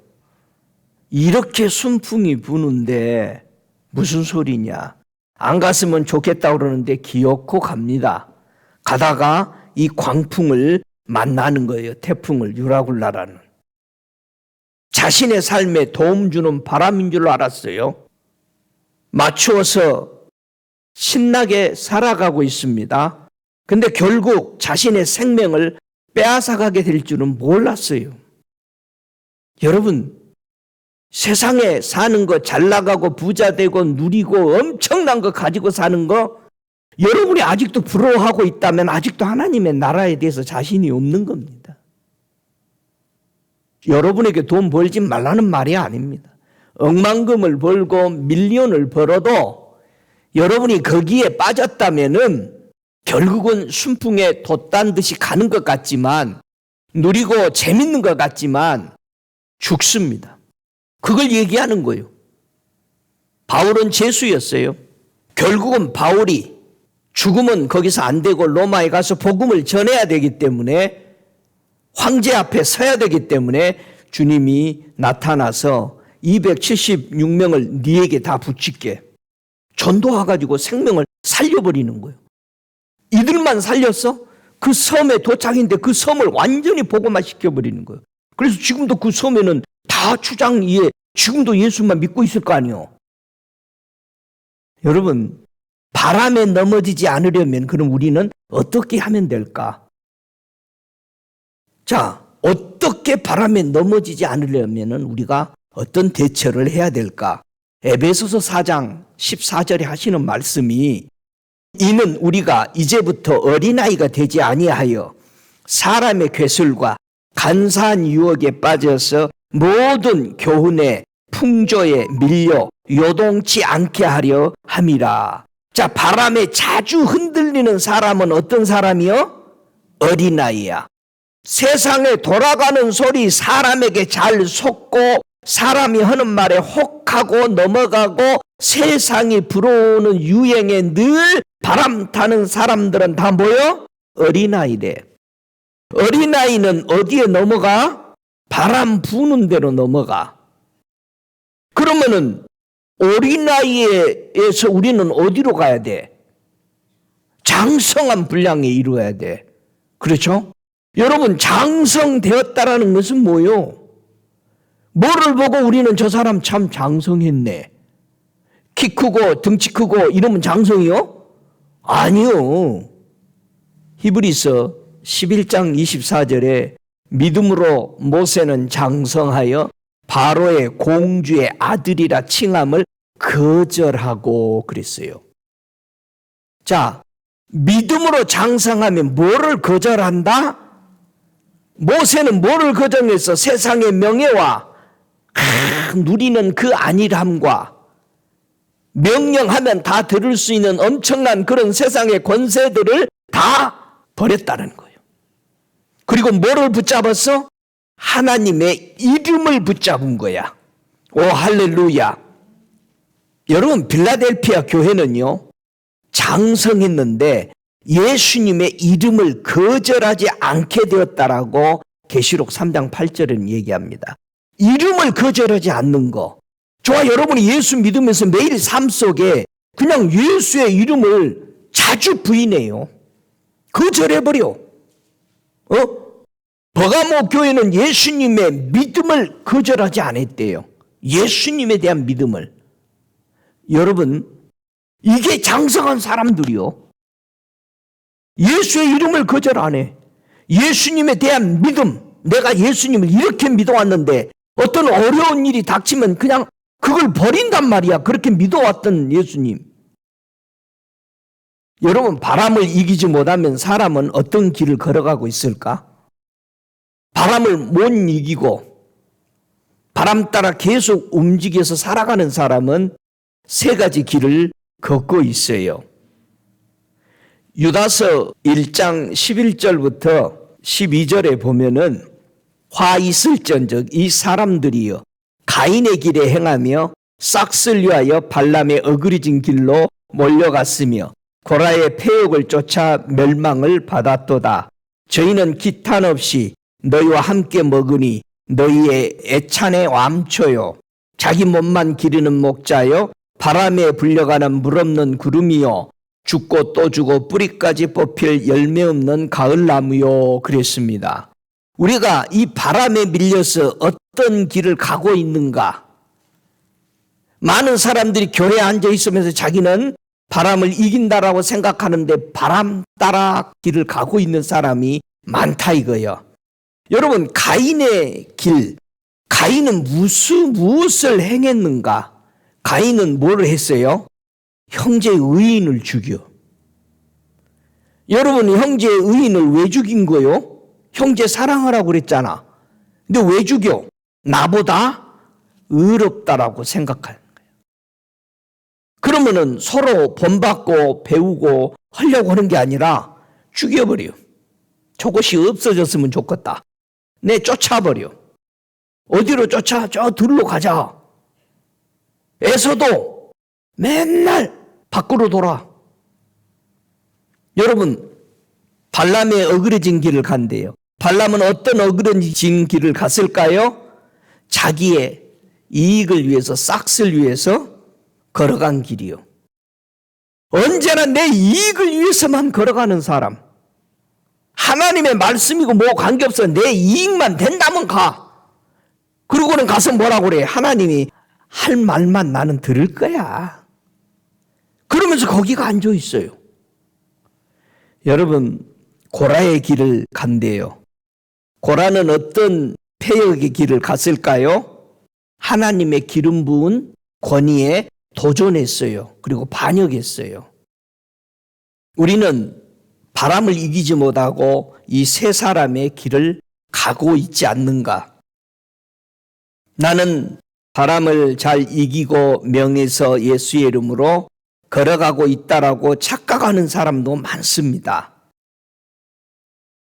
이렇게 순풍이 부는데 무슨 소리냐. 안 갔으면 좋겠다 그러는데 기어코 갑니다. 가다가 이 광풍을 만나는 거예요. 태풍을, 유라굴라라는. 자신의 삶에 도움 주는 바람인 줄 알았어요. 맞추어서 신나게 살아가고 있습니다. 근데 결국 자신의 생명을 빼앗아가게 될 줄은 몰랐어요. 여러분, 세상에 사는 거, 잘 나가고 부자 되고 누리고 엄청난 거 가지고 사는 거, 여러분이 아직도 부러워하고 있다면 아직도 하나님의 나라에 대해서 자신이 없는 겁니다. 여러분에게 돈 벌지 말라는 말이 아닙니다. 억만금을 벌고 밀리언을 벌어도 여러분이 거기에 빠졌다면은 결국은 순풍에 돛단 듯이 가는 것 같지만, 누리고 재밌는 것 같지만 죽습니다. 그걸 얘기하는 거예요. 바울은 죄수였어요. 결국은 바울이 죽으면 거기서 안 되고 로마에 가서 복음을 전해야 되기 때문에, 황제 앞에 서야 되기 때문에 주님이 나타나서 276명을 네에게 다 붙일게, 전도해가지고 생명을 살려버리는 거예요. 이들만 살렸어? 그 섬에 도착인데 그 섬을 완전히 복음화 시켜버리는 거예요. 그래서 지금도 그 섬에는 다 주장 위에 지금도 예수만 믿고 있을 거 아니에요. 여러분, 바람에 넘어지지 않으려면 그럼 우리는 어떻게 하면 될까? 자, 어떻게 바람에 넘어지지 않으려면 우리가 어떤 대처를 해야 될까? 에베소서 4장 14절에 하시는 말씀이, 이는 우리가 이제부터 어린아이가 되지 아니하여 사람의 괴술과 간사한 유혹에 빠져서 모든 교훈의 풍조에 밀려 요동치 않게 하려 함이라. 자, 바람에 자주 흔들리는 사람은 어떤 사람이요? 어린아이야. 세상에 돌아가는 소리 사람에게 잘 속고 사람이 하는 말에 혹하고 넘어가고 세상이 불어오는 유행에 늘 바람 타는 사람들은 다 뭐요? 어린아이래. 어린아이는 어디에 넘어가? 바람 부는 대로 넘어가. 그러면은 어린아이에서 우리는 어디로 가야 돼? 장성한 분량에 이루어야 돼. 그렇죠? 여러분, 장성되었다라는 것은 뭐요? 뭐를 보고 우리는 저 사람 참 장성했네, 키 크고 등치 크고 이러면 장성이요? 아니요. 히브리서 11장 24절에 믿음으로 모세는 장성하여 바로의 공주의 아들이라 칭함을 거절하고 그랬어요. 자, 믿음으로 장성하면 뭐를 거절한다? 모세는 뭐를 거절했어? 세상의 명예와 누리는 그 안일함과 명령하면 다 들을 수 있는 엄청난 그런 세상의 권세들을 다 버렸다는 거예요. 그리고 뭐를 붙잡았어? 하나님의 이름을 붙잡은 거야. 오, 할렐루야. 여러분, 빌라델피아 교회는요, 장성했는데 예수님의 이름을 거절하지 않게 되었다라고 계시록 3장 8절은 얘기합니다. 이름을 거절하지 않는 거. 저와 여러분이 예수 믿으면서 매일 삶 속에 그냥 예수의 이름을 자주 부인해요. 거절해버려. 버가모 교회는 예수님의 믿음을 거절하지 않았대요. 예수님에 대한 믿음을. 여러분, 이게 장성한 사람들이요. 예수의 이름을 거절 안 해. 예수님에 대한 믿음. 내가 예수님을 이렇게 믿어왔는데 어떤 어려운 일이 닥치면 그냥 그걸 버린단 말이야. 그렇게 믿어왔던 예수님. 여러분, 바람을 이기지 못하면 사람은 어떤 길을 걸어가고 있을까? 바람을 못 이기고 바람 따라 계속 움직여서 살아가는 사람은 세 가지 길을 걷고 있어요. 유다서 1장 11절부터 12절에 보면은 화 있을전적 이 사람들이여 가인의 길에 행하며 싹을 위하여 발람의 어그러진 길로 몰려갔으며 고라의 폐역을 쫓아 멸망을 받았도다. 저희는 기탄 없이 너희와 함께 먹으니 너희의 애찬의 왬초요 자기 몸만 기르는 목자요 바람에 불려가는 물없는 구름이요 죽고 또 주고 뿌리까지 뽑힐 열매 없는 가을나무요 그랬습니다. 우리가 이 바람에 밀려서 어떤 길을 가고 있는가? 많은 사람들이 교회에 앉아 있으면서 자기는 바람을 이긴다라고 생각하는데 바람 따라 길을 가고 있는 사람이 많다 이거예요. 여러분, 가인의 길, 가인은 무엇을 행했는가? 가인은 뭘 했어요? 형제의 의인을 죽여. 여러분, 형제의 의인을 왜 죽인 거요? 형제 사랑하라고 그랬잖아. 근데 왜 죽여? 나보다 의롭다라고 생각하는 거예요. 그러면은 서로 본받고 배우고 하려고 하는 게 아니라 죽여버려. 저것이 없어졌으면 좋겠다. 내 쫓아버려. 어디로 쫓아? 저 들로 가자. 에서도 맨날 밖으로 돌아. 여러분, 발람의 어그러진 길을 간대요. 발람은 어떤 어그러진 길을 갔을까요? 자기의 이익을 위해서, 싹쓸 위해서 걸어간 길이요. 언제나 내 이익을 위해서만 걸어가는 사람. 하나님의 말씀이고 뭐 관계없어. 내 이익만 된다면 가. 그러고는 가서 뭐라고 그래? 하나님이 할 말만 나는 들을 거야. 그러면서 거기가 앉아 있어요. 여러분, 고라의 길을 간대요. 고라는 어떤 폐역의 길을 갔을까요? 하나님의 기름 부은 권위에 도전했어요. 그리고 반역했어요. 우리는 바람을 이기지 못하고 이 세 사람의 길을 가고 있지 않는가? 나는 바람을 잘 이기고 명해서 예수의 이름으로 걸어가고 있다라고 착각하는 사람도 많습니다.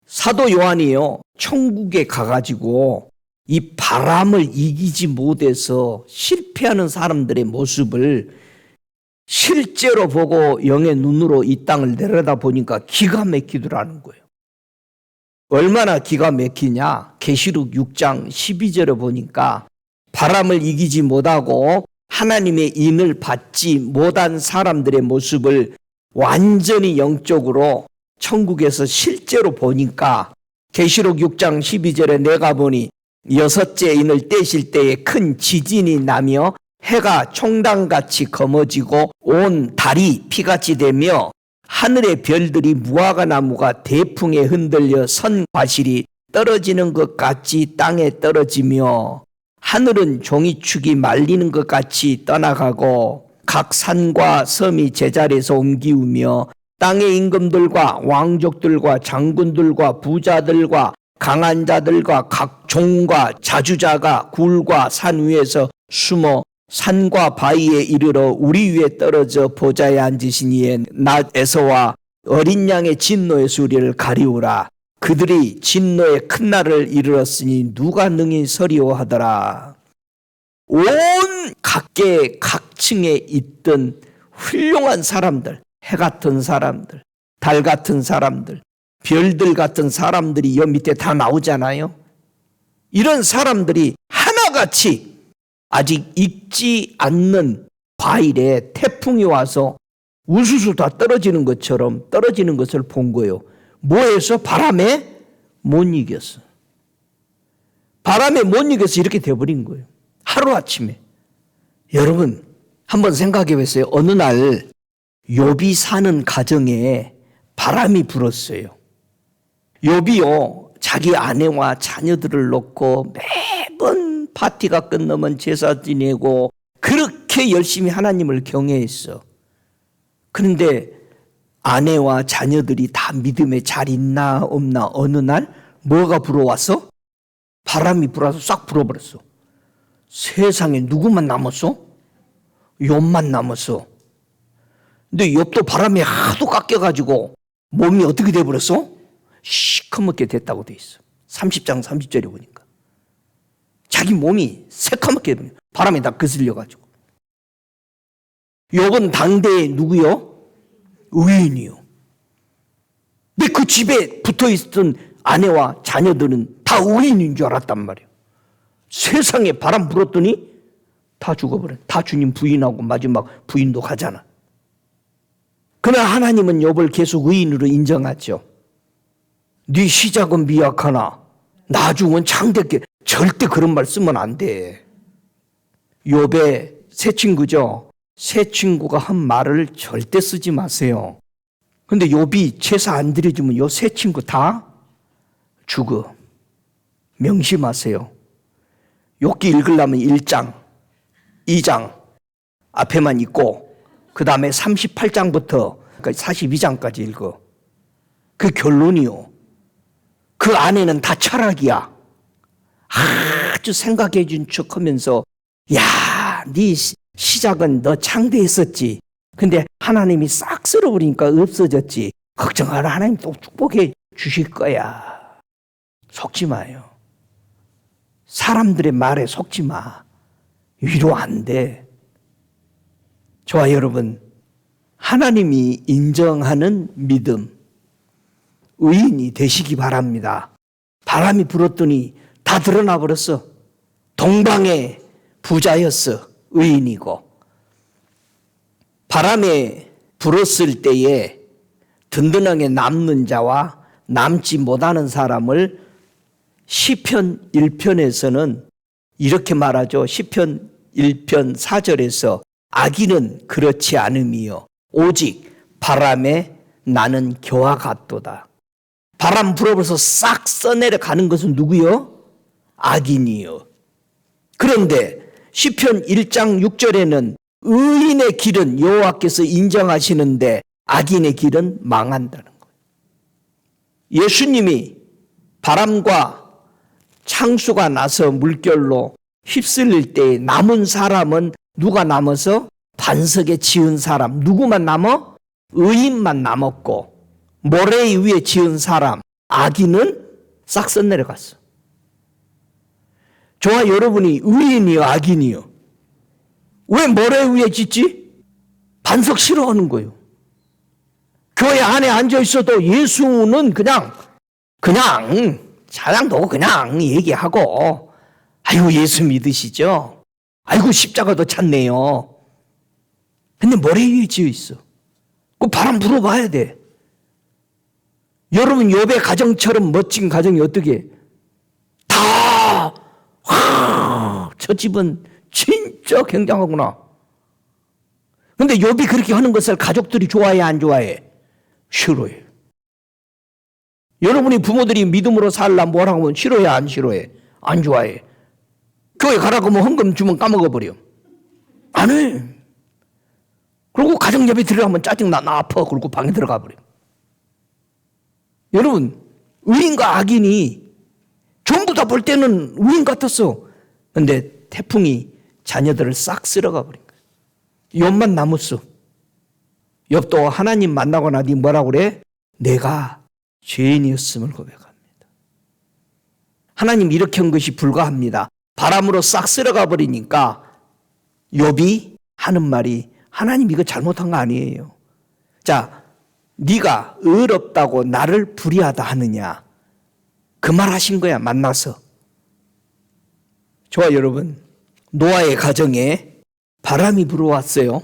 사도 요한이요, 천국에 가가지고 이 바람을 이기지 못해서 실패하는 사람들의 모습을 실제로 보고 영의 눈으로 이 땅을 내려다보니까 기가 막히더라는 거예요. 얼마나 기가 막히냐? 계시록 6장 12절에 보니까 바람을 이기지 못하고 하나님의 인을 받지 못한 사람들의 모습을 완전히 영적으로 천국에서 실제로 보니까 계시록 6장 12절에 내가 보니 여섯째 인을 떼실 때에 큰 지진이 나며 해가 총당같이 검어지고 온 달이 피같이 되며 하늘의 별들이 무화과 나무가 대풍에 흔들려 선 과실이 떨어지는 것 같이 땅에 떨어지며 하늘은 종이축이 말리는 것 같이 떠나가고 각 산과 섬이 제자리에서 옮기우며 땅의 임금들과 왕족들과 장군들과 부자들과 강한 자들과 각 종과 자주자가 굴과 산 위에서 숨어 산과 바위에 이르러 우리 위에 떨어져 보좌에 앉으신 이의 낮에서와 어린 양의 진노의 수리를 가리우라. 그들이 진노의 큰 날을 이르렀으니 누가 능히 서리오하더라. 온 각계 각층에 있던 훌륭한 사람들, 해 같은 사람들, 달 같은 사람들, 별들 같은 사람들이 여 밑에 다 나오잖아요. 이런 사람들이 하나같이 아직 익지 않는 과일에 태풍이 와서 우수수 다 떨어지는 것처럼 떨어지는 것을 본 거예요. 뭐해서? 바람에 못 이겼어. 바람에 못 이겨서 이렇게 돼버린 거예요. 하루아침에. 여러분, 한번 생각해 보세요. 어느 날 욥이 사는 가정에 바람이 불었어요. 욥이요, 자기 아내와 자녀들을 놓고 매번 파티가 끝나면 제사 지내고 그렇게 열심히 하나님을 경외했어. 그런데 아내와 자녀들이 다 믿음에 잘 있나 없나 어느 날 뭐가 불어왔어? 바람이 불어서 싹 불어버렸어. 세상에 누구만 남았어? 욥만 남았어. 근데 욥도 바람에 하도 깎여가지고 몸이 어떻게 돼버렸어? 시커멓게 됐다고 돼 있어. 30장 30절에 보니까. 자기 몸이 새까맣게 바람에 다 거슬려가지고. 욥은 당대에 누구요? 의인이요. 근데 그 집에 붙어있던 아내와 자녀들은 다 의인인 줄 알았단 말이에요. 세상에 바람 불었더니 다 죽어버려. 다 주님 부인하고 마지막 부인도 가잖아. 그러나 하나님은 욥을 계속 의인으로 인정하죠. 네 시작은 미약하나 나중은 창대게. 절대 그런 말 쓰면 안 돼. 욥의 새 친구죠. 새 친구가 한 말을 절대 쓰지 마세요. 근데 욥이 제사 안 드려주면 요 새 친구 다 죽어. 명심하세요. 욥기 읽으려면 1장, 2장 앞에만 읽고 그 다음에 38장부터 42장까지 읽어. 그 결론이요. 그 안에는 다 철학이야. 아주 생각해 준 척하면서 야, 네 시작은 너 창대했었지. 근데 하나님이 싹 쓸어버리니까 없어졌지. 걱정하라. 하나님 또 축복해 주실 거야. 속지 마요. 사람들의 말에 속지 마. 위로 안 돼. 저와 여러분, 하나님이 인정하는 믿음, 의인이 되시기 바랍니다. 바람이 불었더니 다 드러나 버렸어. 동방의 부자였어. 의인이고. 바람에 불었을 때에 든든하게 남는 자와 남지 못하는 사람을 시편 1편에서는 이렇게 말하죠. 시편 1편 4절에서 악인은 그렇지 않음이요 오직 바람에 나는 겨와 같도다. 바람 불어버려서 싹 써내려 가는 것은 누구요? 악인이요. 그런데 시편 1장 6절에는 의인의 길은 여호와께서 인정하시는데 악인의 길은 망한다는 거예요. 예수님이 바람과 창수가 나서 물결로 휩쓸릴 때 남은 사람은 누가 남아서 반석에 지은 사람, 누구만 남아? 의인만 남았고 모래 위에 지은 사람, 악인은 싹 써내려갔어. 저와 여러분이 의인이요, 악인이요? 왜 모래 위에 짓지? 반석 싫어하는 거예요. 교회 안에 앉아 있어도 예수는 그냥 찬양도 그냥 얘기하고, 아이고 예수 믿으시죠? 아이고 십자가도 찾네요. 근데 모래 위에 지어 있어. 그 바람 불어봐야 돼. 여러분 욥의 가정처럼 멋진 가정이 어떻게? 저 집은 진짜 굉장하구나. 근데 욥이 그렇게 하는 것을 가족들이 좋아해 안 좋아해? 싫어해. 여러분이 부모들이 믿음으로 살라 뭐라고 하면 싫어해 안 싫어해? 안 좋아해. 교회 가라고 하면 헌금 주면 까먹어버려. 안 해. 그리고 가정 예배 들어가면 짜증나, 나 아파. 그리고 방에 들어가 버려. 여러분, 의인과 악인이 전부 다 볼 때는 의인 같았어. 근데 태풍이 자녀들을 싹 쓸어가 버린 거야. 욥만 남았어. 욥도 하나님 만나고 나니 뭐라고 그래? 내가 죄인이었음을 고백합니다. 하나님 이렇게 한 것이 불가합니다. 바람으로 싹 쓸어가 버리니까 욥이 하는 말이 하나님 이거 잘못한 거 아니에요. 자, 네가 의롭다고 나를 불의하다 하느냐. 그 말 하신 거야, 만나서. 저와 여러분, 노아의 가정에 바람이 불어왔어요.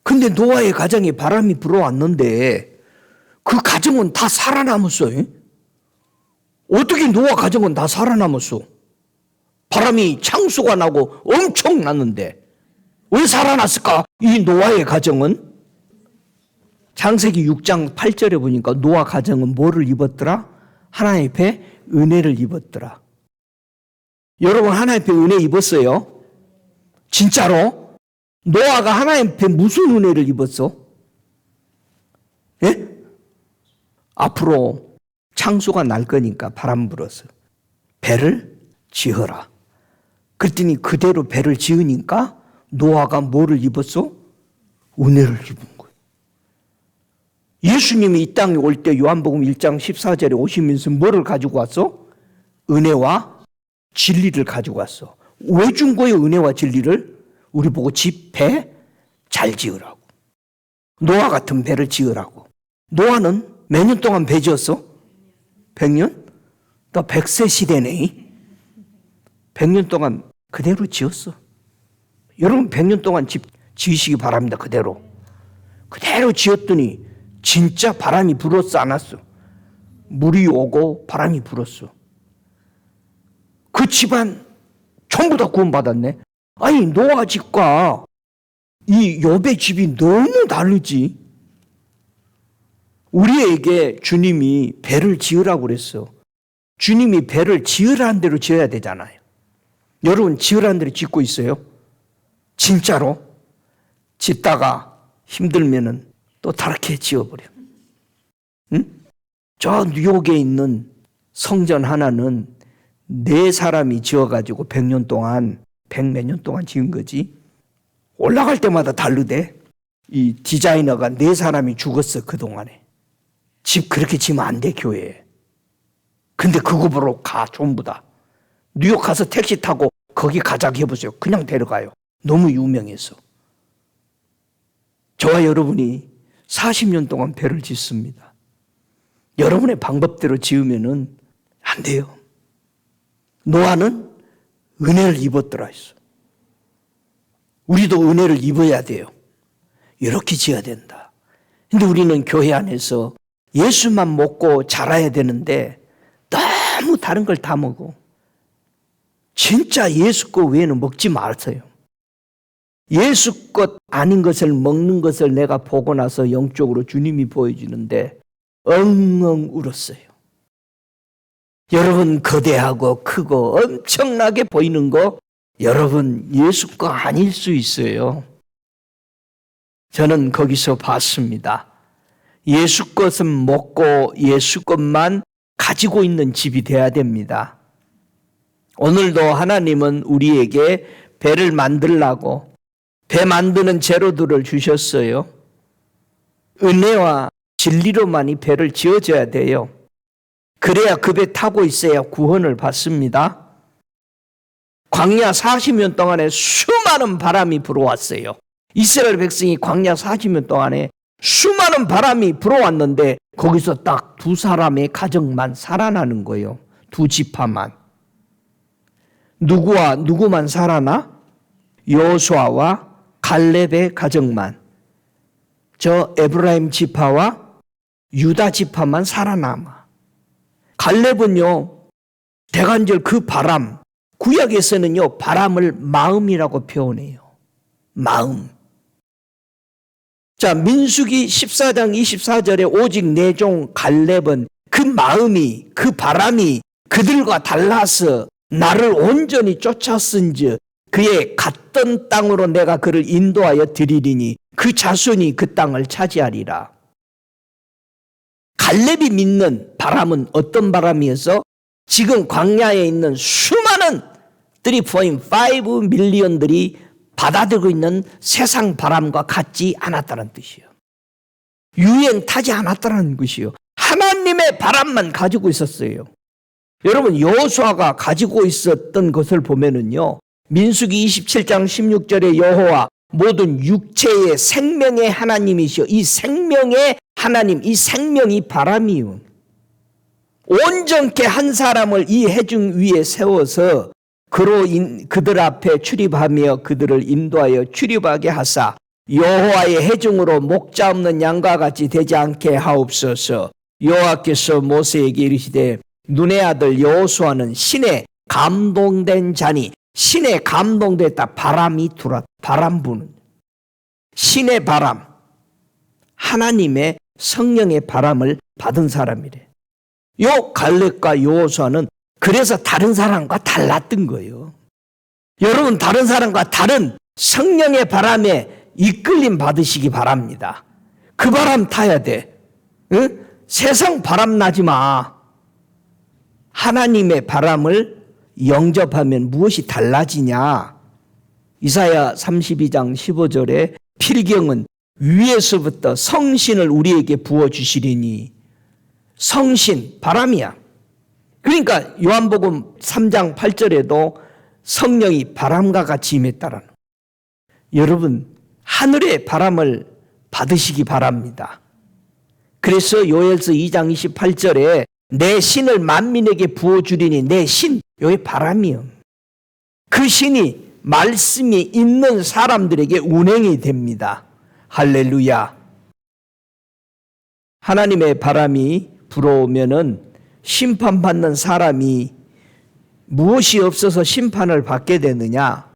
근데 노아의 가정에 바람이 불어왔는데 그 가정은 다 살아남았어요. 어떻게 노아 가정은 다 살아남았어? 바람이 창수가 나고 엄청 났는데 왜 살아났을까? 이 노아의 가정은? 창세기 6장 8절에 보니까 노아 가정은 뭐를 입었더라? 하나님 앞에 은혜를 입었더라. 여러분 하나님 앞에 은혜 입었어요? 진짜로? 노아가 하나님 앞에 무슨 은혜를 입었어? 예? 앞으로 창수가 날 거니까 바람 불어서 배를 지어라. 그랬더니 그대로 배를 지으니까 노아가 뭐를 입었어? 은혜를 입은 거예요. 예수님이 이 땅에 올 때 요한복음 1장 14절에 오시면서 뭐를 가지고 왔어? 은혜와 진리를 가지고 왔어. 왜 준 거예요, 은혜와 진리를? 우리 보고 집, 배 잘 지으라고. 노아 같은 배를 지으라고. 노아는 몇 년 동안 배 지었어? 100년? 너 100세 시대네. 100년 동안 그대로 지었어. 여러분 100년 동안 집 지으시기 바랍니다. 그대로 지었더니 진짜 바람이 불었어 안 왔어? 물이 오고 바람이 불었어. 그 집안 전부 다 구원받았네. 아니 노아 집과 이 욥의 집이 너무 다르지. 우리에게 주님이 배를 지으라고 그랬어. 주님이 배를 지으라는 대로 지어야 되잖아요. 여러분 지으라는 대로 짓고 있어요? 진짜로? 짓다가 힘들면은 또 다르게 지어버려. 응? 저 뉴욕에 있는 성전 하나는 4사람이 지어가지고 100년 동안, 100몇 년 동안 지은 거지. 올라갈 때마다 다르대. 이 디자이너가 4사람이 죽었어, 그동안에. 집 그렇게 지으면 안 돼, 교회에. 근데 그거 보러 가, 전부 다. 뉴욕 가서 택시 타고 거기 가자고 해보세요. 그냥 데려가요. 너무 유명해서. 저와 여러분이 40년 동안 배를 짓습니다. 여러분의 방법대로 지으면은 안 돼요. 노아는 은혜를 입었더라 했어. 우리도 은혜를 입어야 돼요. 이렇게 지어야 된다. 근데 우리는 교회 안에서 예수만 먹고 자라야 되는데 너무 다른 걸 다 먹어. 진짜 예수 것 외에는 먹지 마세요. 예수 것 아닌 것을 먹는 것을 내가 보고 나서 영적으로 주님이 보여주는데 엉엉 울었어요. 여러분 거대하고 크고 엄청나게 보이는 거 여러분 예수 거 아닐 수 있어요. 저는 거기서 봤습니다. 예수 것은 먹고 예수 것만 가지고 있는 집이 돼야 됩니다. 오늘도 하나님은 우리에게 배를 만들라고 배 만드는 재료들을 주셨어요. 은혜와 진리로만이 배를 지어줘야 돼요. 그래야 그 배 타고 있어야 구원을 받습니다. 광야 40년 동안에 수많은 바람이 불어왔어요. 이스라엘 백성이 광야 40년 동안에 수많은 바람이 불어왔는데 거기서 딱 2사람의 가정만 살아나는 거예요. 2지파만. 누구와 누구만 살아나? 여호수아와 갈렙의 가정만. 저 에브라임 지파와 유다 지파만 살아남아. 갈렙은요, 대간절 그 바람, 구약에서는요, 바람을 마음이라고 표현해요. 마음. 자, 민수기 14장 24절에 오직 내 종 갈렙은 그 마음이, 그 바람이 그들과 달라서 나를 온전히 쫓았은즉 그의 갔던 땅으로 내가 그를 인도하여 드리리니 그 자손이 그 땅을 차지하리라. 갈렙이 믿는 바람은 어떤 바람이어서 지금 광야에 있는 수많은 3.5 밀리언들이 받아들고 있는 세상 바람과 같지 않았다는 뜻이에요. 유행 타지 않았다는 것이요. 하나님의 바람만 가지고 있었어요. 여러분 여호수아가 가지고 있었던 것을 보면은요. 민수기 27장 16절에 여호와 모든 육체의 생명의 하나님이시여. 이 생명의 하나님, 이 생명이 바람이요. 온전케 한 사람을 이 해중 위에 세워서 그들 앞에 출입하며 그들을 인도하여 출입하게 하사 여호와의 해중으로 목자 없는 양과 같이 되지 않게 하옵소서. 여호와께서 모세에게 이르시되 눈의 아들 여호수아는 신에 감동된 자니. 신에 감동됐다. 바람이 들어왔다. 바람 부는 신의 바람, 하나님의 성령의 바람을 받은 사람이래. 요 갈렙과 여호수아는 그래서 다른 사람과 달랐던 거예요. 여러분 다른 사람과 다른 성령의 바람에 이끌림 받으시기 바랍니다. 그 바람 타야 돼. 응? 세상 바람 나지 마. 하나님의 바람을 영접하면 무엇이 달라지냐? 이사야 32장 15절에 필경은 위에서부터 성신을 우리에게 부어주시리니. 성신, 바람이야. 그러니까 요한복음 3장 8절에도 성령이 바람과 같이 임했다라는. 여러분 하늘의 바람을 받으시기 바랍니다. 그래서 요엘서 2장 28절에 내 신을 만민에게 부어주리니. 내 신, 여기 바람이요. 그 신이 말씀이 있는 사람들에게 운행이 됩니다. 할렐루야. 하나님의 바람이 불어오면은 심판받는 사람이 무엇이 없어서 심판을 받게 되느냐?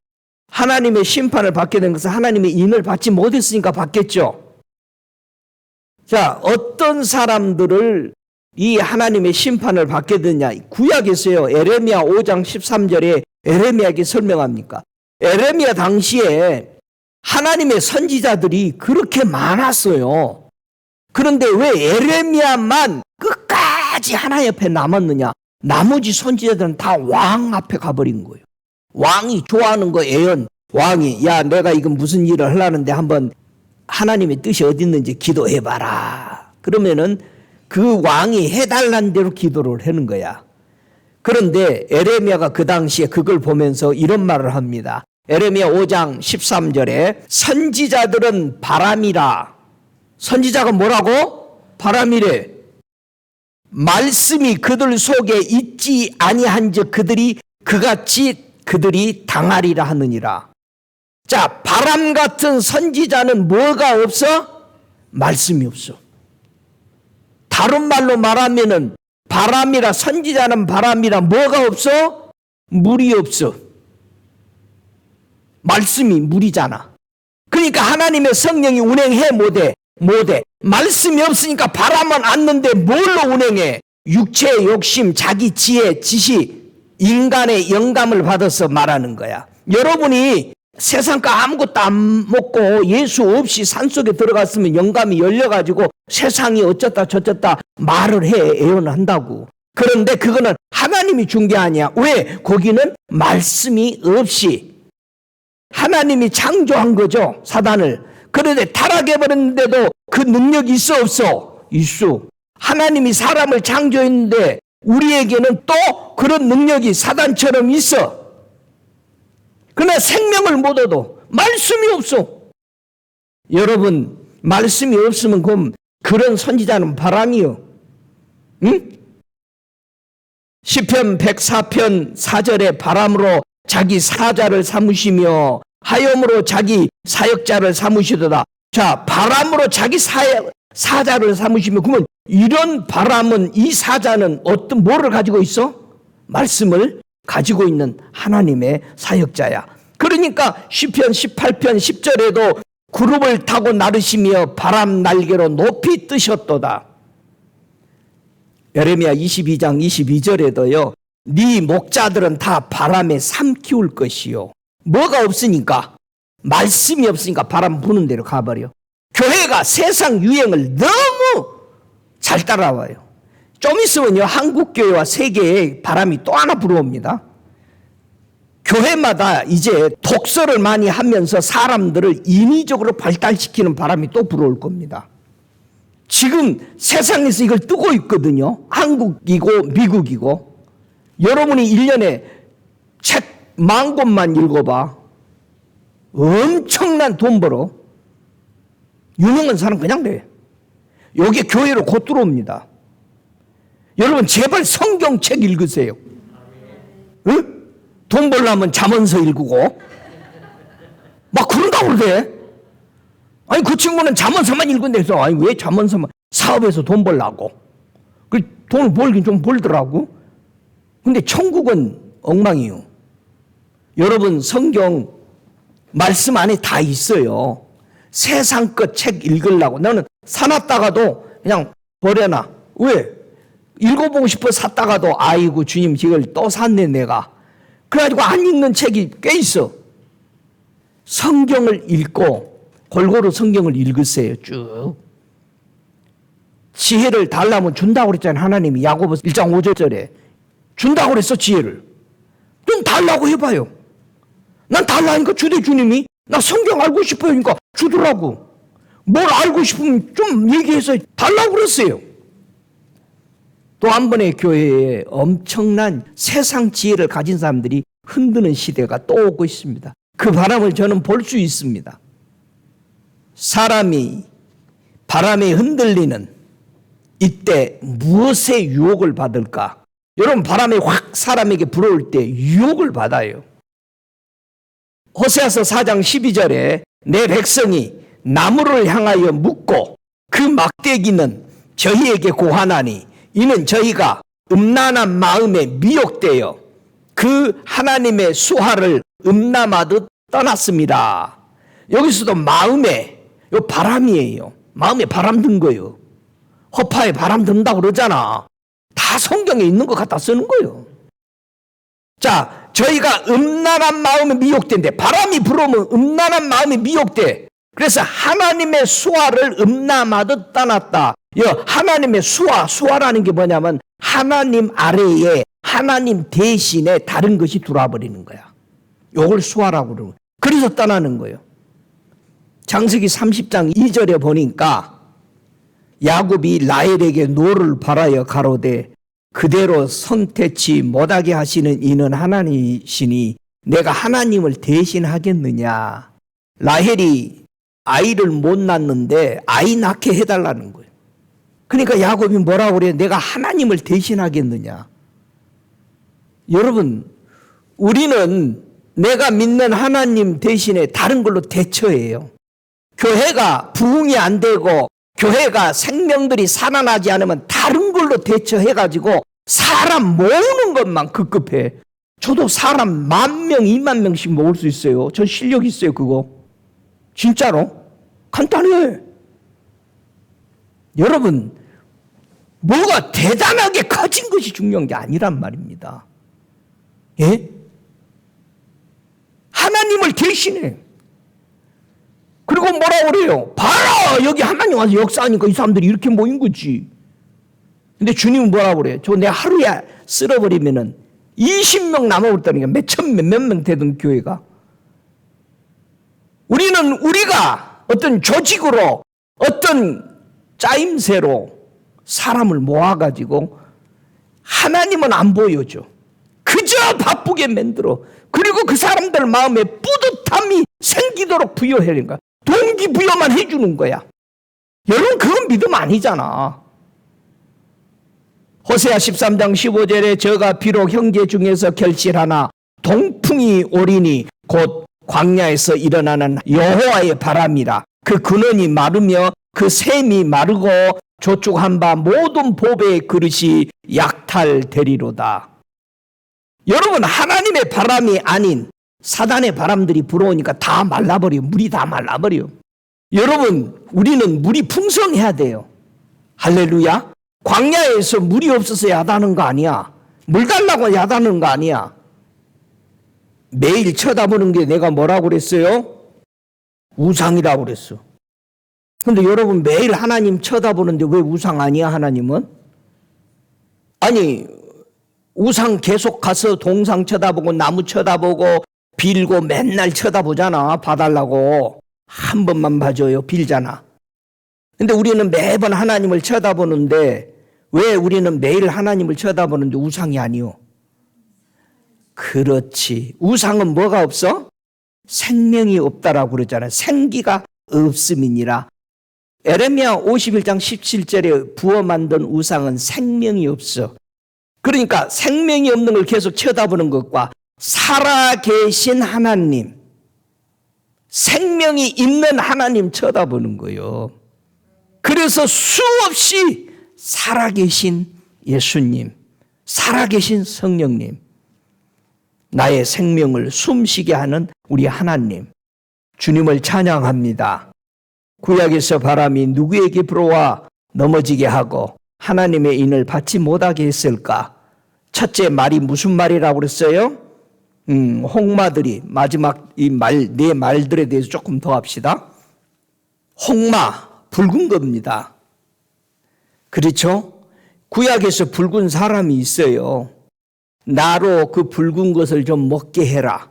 하나님의 심판을 받게 된 것은 하나님의 인을 받지 못했으니까 받겠죠. 자, 어떤 사람들을 이 하나님의 심판을 받게 되냐. 구약에서요, 에레미야 5장 13절에 에레미야에게 설명합니까? 에레미야 당시에 하나님의 선지자들이 그렇게 많았어요. 그런데 왜 에레미야만 끝까지 하나님 옆에 남았느냐? 나머지 선지자들은 다 왕 앞에 가버린 거예요. 왕이 좋아하는 거 예언. 왕이 야 내가 이거 무슨 일을 하려는데 한번 하나님의 뜻이 어디 있는지 기도해봐라. 그러면은 그 왕이 해달라는 대로 기도를 하는 거야. 그런데 에레미야가 그 당시에 그걸 보면서 이런 말을 합니다. 에레미야 5장 13절에 선지자들은 바람이라. 선지자가 뭐라고? 바람이래. 말씀이 그들 속에 있지 아니한즉 그들이 당하리라 하느니라. 자, 바람 같은 선지자는 뭐가 없어? 말씀이 없어. 다른 말로 말하면은 바람이라, 선지자는 바람이라 뭐가 없어? 물이 없어. 말씀이 물이잖아. 그러니까 하나님의 성령이 운행해 못해? 못해. 말씀이 없으니까 바람은 않는데 뭘로 운행해? 육체의 욕심, 자기 지혜, 지식, 인간의 영감을 받아서 말하는 거야. 여러분이 세상 거 아무것도 안 먹고 예수 없이 산속에 들어갔으면 영감이 열려가지고 세상이 어쩌다 저쩌다 말을 해, 예언한다고. 그런데 그거는 하나님이 준 게 아니야. 왜? 거기는 말씀이 없이 하나님이 창조한 거죠, 사단을. 그런데 타락해버렸는데도 그 능력이 있어 없어? 있어. 하나님이 사람을 창조했는데 우리에게는 또 그런 능력이 사단처럼 있어. 그러나 생명을 못 얻어. 말씀이 없어. 여러분, 말씀이 없으면 그럼 그런 선지자는 바람이요. 응? 시편 104편 4절에 바람으로 자기 사자를 삼으시며 하염으로 자기 사역자를 삼으시도다. 자, 바람으로 자기 사자를 삼으시며, 그러면 이런 바람은, 이 사자는 어떤 뭐를 가지고 있어? 말씀을 가지고 있는 하나님의 사역자야. 그러니까 시편 18편 10절에도 구름을 타고 나르시며 바람 날개로 높이 뜨셨도다. 예레미야 22장 22절에도요. 네 목자들은 다 바람에 삼키울 것이요. 뭐가 없으니까? 말씀이 없으니까 바람 부는 대로 가버려. 교회가 세상 유행을 너무 잘 따라와요. 좀 있으면요, 한국교회와 세계에 바람이 또 하나 불어옵니다. 교회마다 이제 독서를 많이 하면서 사람들을 인위적으로 발달시키는 바람이 또 불어올 겁니다. 지금 세상에서 이걸 뜨고 있거든요. 한국이고 미국이고. 여러분이 1년에 책 10,000권만 읽어봐. 엄청난 돈 벌어. 유명한 사람 그냥 돼. 여기 교회로 곧 들어옵니다. 여러분 제발 성경책 읽으세요. 응? 돈 벌려면 잠언서 읽고 막 그런다고 그러대. 아니 그 친구는 잠언서만 읽은데서 아니 왜 잠언서만, 사업에서 돈 벌라고. 그 돈을 벌긴 좀 벌더라고. 근데 천국은 엉망이요. 여러분 성경 말씀 안에 다 있어요. 세상 것 책 읽으려고 너는 사놨다가도 그냥 버려놔. 왜? 읽어보고 싶어 샀다가도 아이고 주님 이걸 또 샀네 내가. 그래가지고 안 읽는 책이 꽤 있어. 성경을 읽고 골고루 성경을 읽으세요. 쭉. 지혜를 달라면 준다고 그랬잖아요. 하나님이 야고보서 1장 5절에 준다고 그랬어. 지혜를 좀 달라고 해봐요. 난 달라니까 주대 주님이 나 성경 알고 싶어요. 그러니까 주더라고. 뭘 알고 싶으면 좀 얘기해서 달라고 그랬어요. 또 한 번의 교회에 엄청난 세상 지혜를 가진 사람들이 흔드는 시대가 또 오고 있습니다. 그 바람을 저는 볼 수 있습니다. 사람이 바람에 흔들리는 이때 무엇의 유혹을 받을까? 여러분 바람이 확 사람에게 불어올 때 유혹을 받아요. 호세아서 4장 12절에 내 백성이 나무를 향하여 묻고 그 막대기는 저희에게 고하나니 이는 저희가 음란한 마음에 미혹되어 그 하나님의 수하를 음람하듯 떠났습니다. 여기서도 마음에 요 바람이에요. 마음에 바람 든 거예요. 허파에 바람 든다고 그러잖아. 다 성경에 있는 것 갖다 쓰는 거예요. 자, 저희가 음란한 마음에 미혹된대. 바람이 불어오면 음란한 마음이 미혹돼. 그래서 하나님의 수화를 음란하듯 떠났다. 하나님의 수화라는 게 뭐냐면 하나님 아래에 하나님 대신에 다른 것이 들어와 버리는 거야. 요걸 수화라고 그러는 거예요. 그래서 떠나는 거예요. 창세기 30장 2절에 보니까 야곱이 라헬에게 노를 바라여 가로되 그대로 선택치 못하게 하시는 이는 하나님이시니 내가 하나님을 대신하겠느냐. 라헬이 아이를 못 낳는데 아이 낳게 해달라는 거예요. 그러니까 야곱이 뭐라고 그래요? 내가 하나님을 대신하겠느냐. 여러분, 우리는 내가 믿는 하나님 대신에 다른 걸로 대처해요. 교회가 부흥이 안 되고 교회가 생명들이 살아나지 않으면 다른 걸로 대처해가지고 사람 모으는 것만 급급해. 저도 사람 10,000명, 20,000명씩 모을 수 있어요. 저 실력 있어요, 그거. 진짜로. 간단해. 여러분, 뭐가 대단하게 커진 것이 중요한 게 아니란 말입니다. 예? 하나님을 대신해. 그리고 뭐라고 그래요? 봐라! 여기 하나님 와서 역사하니까 이 사람들이 이렇게 모인 거지. 근데 주님은 뭐라고 그래요? 저 내 하루에 쓸어버리면은 20명 남아버렸다니까. 몇 명 되던 교회가. 우리가 어떤 조직으로, 어떤 짜임새로 사람을 모아가지고 하나님은 안 보여줘. 그저 바쁘게 만들어. 그리고 그 사람들 마음에 뿌듯함이 생기도록 부여하는 거야. 동기부여만 해주는 거야. 여러분, 그건 믿음 아니잖아. 호세아 13장 15절에 저가 비록 형제 중에서 결실하나 동풍이 오리니 곧 광야에서 일어나는 여호와의 바람이라. 그 근원이 마르며 그 샘이 마르고 조축한 바 모든 보배의 그릇이 약탈되리로다. 여러분, 하나님의 바람이 아닌 사단의 바람들이 불어오니까 다 말라버려. 물이 다 말라버려. 여러분, 우리는 물이 풍성해야 돼요. 할렐루야. 광야에서 물이 없어서 야단하는 거 아니야. 물 달라고 야단하는 거 아니야. 매일 쳐다보는 게 내가 뭐라고 그랬어요? 우상이라고 그랬어. 근데 여러분, 매일 하나님 쳐다보는데 왜 우상 아니야, 하나님은? 아니, 우상 계속 가서 동상 쳐다보고 나무 쳐다보고 빌고 맨날 쳐다보잖아. 봐달라고. 한 번만 봐줘요. 빌잖아. 근데 우리는 매번 하나님을 쳐다보는데 왜 우리는 매일 하나님을 쳐다보는데 우상이 아니요? 그렇지. 우상은 뭐가 없어? 생명이 없다라고 그러잖아요. 생기가 없음이니라. 에레미야 51장 17절에 부어 만든 우상은 생명이 없어. 그러니까 생명이 없는 걸 계속 쳐다보는 것과 살아계신 하나님, 생명이 있는 하나님 쳐다보는 거예요. 그래서 수없이 살아계신 예수님, 살아계신 성령님, 나의 생명을 숨쉬게 하는 우리 하나님, 주님을 찬양합니다. 구약에서 바람이 누구에게 불어와 넘어지게 하고 하나님의 인을 받지 못하게 했을까? 첫째 말이 무슨 말이라고 그랬어요? 홍마들이, 마지막 네 말들에 대해서 조금 더 합시다. 홍마, 붉은 겁니다. 그렇죠? 구약에서 붉은 사람이 있어요. 나로 그 붉은 것을 좀 먹게 해라.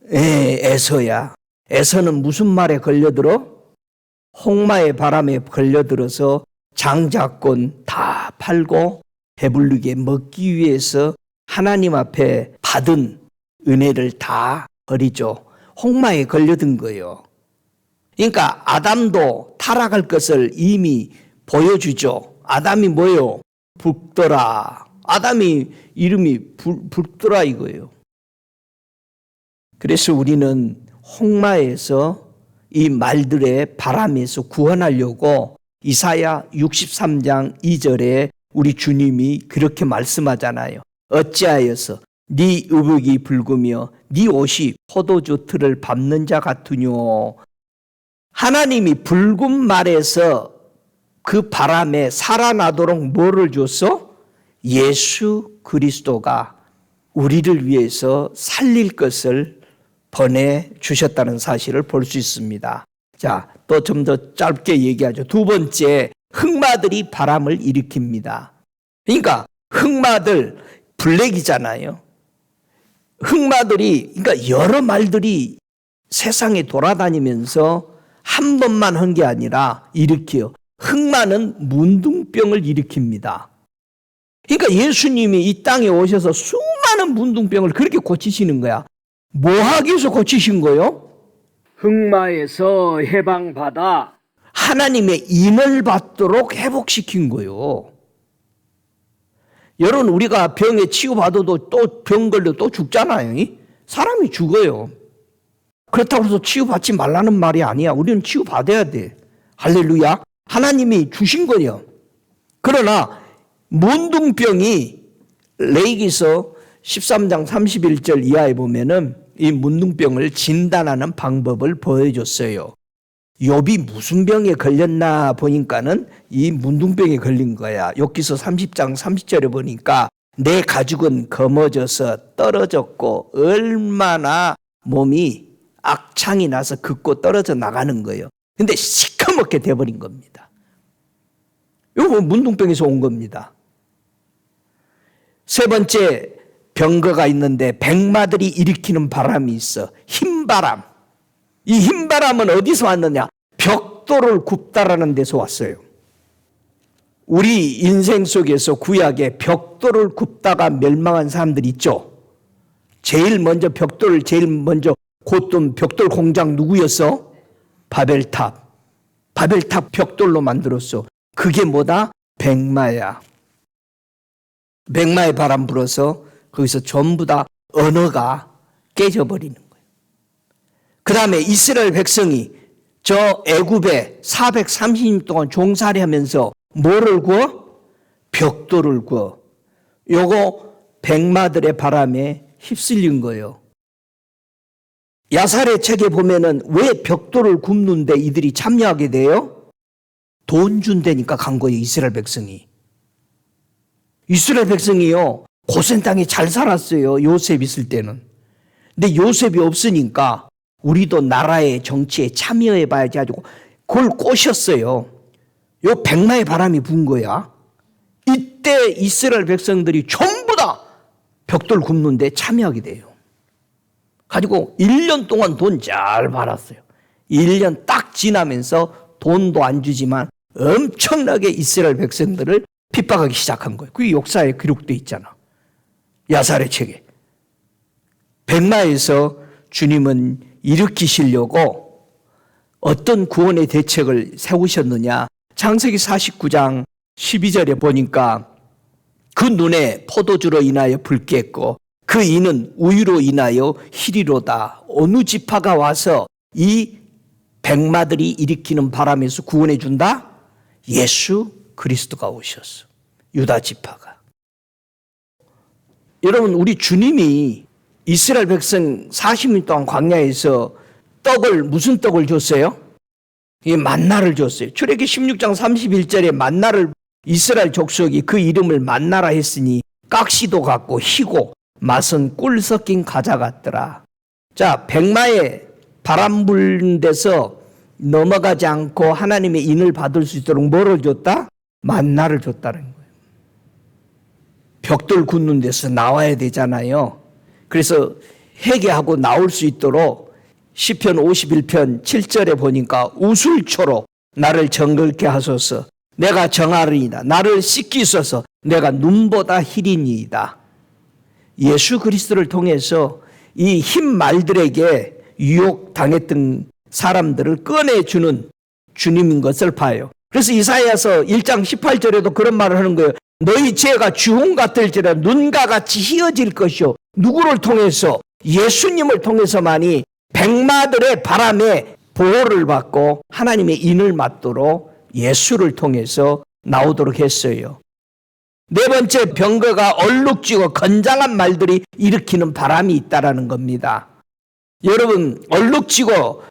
에서야. 에서는 무슨 말에 걸려들어? 홍마의 바람에 걸려들어서 장자권 다 팔고 배불리게 먹기 위해서 하나님 앞에 받은 은혜를 다 버리죠. 홍마에 걸려든 거예요. 그러니까 아담도 타락할 것을 이미 보여주죠. 아담이 뭐예요? 붉더라. 아담이 이름이 붉더라 이거예요. 그래서 우리는 홍마에서 이 말들의 바람에서 구원하려고 이사야 63장 2절에 우리 주님이 그렇게 말씀하잖아요. 어찌하여서 네 의복이 붉으며 네 옷이 포도주 틀을 밟는 자 같으뇨. 하나님이 붉은 말에서 그 바람에 살아나도록 뭐를 줬어? 예수 그리스도가 우리를 위해서 살릴 것을 보내주셨다는 사실을 볼 수 있습니다. 자, 또 좀 더 짧게 얘기하죠. 두 번째, 흑마들이 바람을 일으킵니다. 그러니까 흑마들, 블랙이잖아요. 흑마들이, 그러니까 여러 말들이 세상에 돌아다니면서 한 번만 한 게 아니라 일으켜요. 흑마는 문둥병을 일으킵니다. 그러니까 예수님이 이 땅에 오셔서 수많은 문둥병을 그렇게 고치시는 거야. 뭐 하기 위해서 고치신 거요? 흑마에서 해방받아 하나님의 인을 받도록 회복시킨 거요. 여러분, 우리가 병에 치유받아도 또 병 걸려 또 죽잖아요. 사람이 죽어요. 그렇다고 해서 치유받지 말라는 말이 아니야. 우리는 치유받아야 돼. 할렐루야. 하나님이 주신 거예요. 그러나 문둥병이 레위기서 13장 31절 이하에 보면은 이 문둥병을 진단하는 방법을 보여줬어요. 욥이 무슨 병에 걸렸나 보니까는 이 문둥병에 걸린 거야. 욥기서 30장 30절에 보니까 내 가죽은 검어져서 떨어졌고 얼마나 몸이 악창이 나서 긋고 떨어져 나가는 거예요. 근데 시커멓게 돼버린 겁니다. 이거 문둥병에서 온 겁니다. 세 번째 병거가 있는데 백마들이 일으키는 바람이 있어. 흰바람. 이 흰바람은 어디서 왔느냐? 벽돌을 굽다라는 데서 왔어요. 우리 인생 속에서 구약에 벽돌을 굽다가 멸망한 사람들 있죠. 제일 먼저 곧돈 벽돌 공장 누구였어? 바벨탑. 바벨탑 벽돌로 만들었어. 그게 뭐다? 백마야. 백마의 바람 불어서 거기서 전부 다 언어가 깨져버리는 거예요. 그 다음에 이스라엘 백성이 저 애굽에 430년 동안 종살이 하면서 뭐를 구워? 벽돌을 구워. 요거 백마들의 바람에 휩쓸린 거예요. 야살의 책에 보면은 왜 벽돌을 굽는데 이들이 참여하게 돼요? 돈 준다니까 간 거예요, 이스라엘 백성이. 이스라엘 백성이요, 고센 땅에 잘 살았어요, 요셉 있을 때는. 근데 요셉이 없으니까 우리도 나라의 정치에 참여해 봐야지 가지고 그걸 꼬셨어요. 요 백마의 바람이 분 거야. 이때 이스라엘 백성들이 전부 다 벽돌 굽는데 참여하게 돼요. 가지고 1년 동안 돈 잘 벌었어요. 1년 딱 지나면서 돈도 안 주지만 엄청나게 이스라엘 백성들을 핍박하기 시작한 거예요. 그게 역사에 기록되어 있잖아. 야살의 책에. 백마에서 주님은 일으키시려고 어떤 구원의 대책을 세우셨느냐. 창세기 49장 12절에 보니까 그 눈에 포도주로 인하여 붉겠고 그 이는 우유로 인하여 희리로다. 어느 지파가 와서 이 백마들이 일으키는 바람에서 구원해 준다? 예수 그리스도가 오셨어. 유다 지파가. 여러분, 우리 주님이 이스라엘 백성 40년 동안 광야에서 무슨 떡을 줬어요? 이 만나를 줬어요. 출애기 16장 31절에 만나를 이스라엘 족속이 그 이름을 만나라 했으니 깍시도 같고 희고 맛은 꿀 섞인 과자 같더라. 자, 백마에 바람 부는 데서 넘어가지 않고 하나님의 인을 받을 수 있도록 뭐를 줬다? 만나를 줬다는 거예요. 벽돌 굽는 데서 나와야 되잖아요. 그래서 회개하고 나올 수 있도록 시편 51편 7절에 보니까 우술초로 나를 정결케 하소서. 내가 정하리이다. 나를 씻기소서. 내가 눈보다 희리니이다. 예수 그리스도를 통해서 이 흰 말들에게 유혹당했던 사람들을 꺼내주는 주님인 것을 봐요. 그래서 이사야서 1장 18절에도 그런 말을 하는 거예요. 너희 죄가 주홍 같을지라 눈과 같이 희어질 것이요. 누구를 통해서? 예수님을 통해서만이 백마들의 바람에 보호를 받고 하나님의 인을 맞도록 예수를 통해서 나오도록 했어요. 네 번째 병거가 얼룩지고 건장한 말들이 일으키는 바람이 있다라는 겁니다. 여러분, 얼룩지고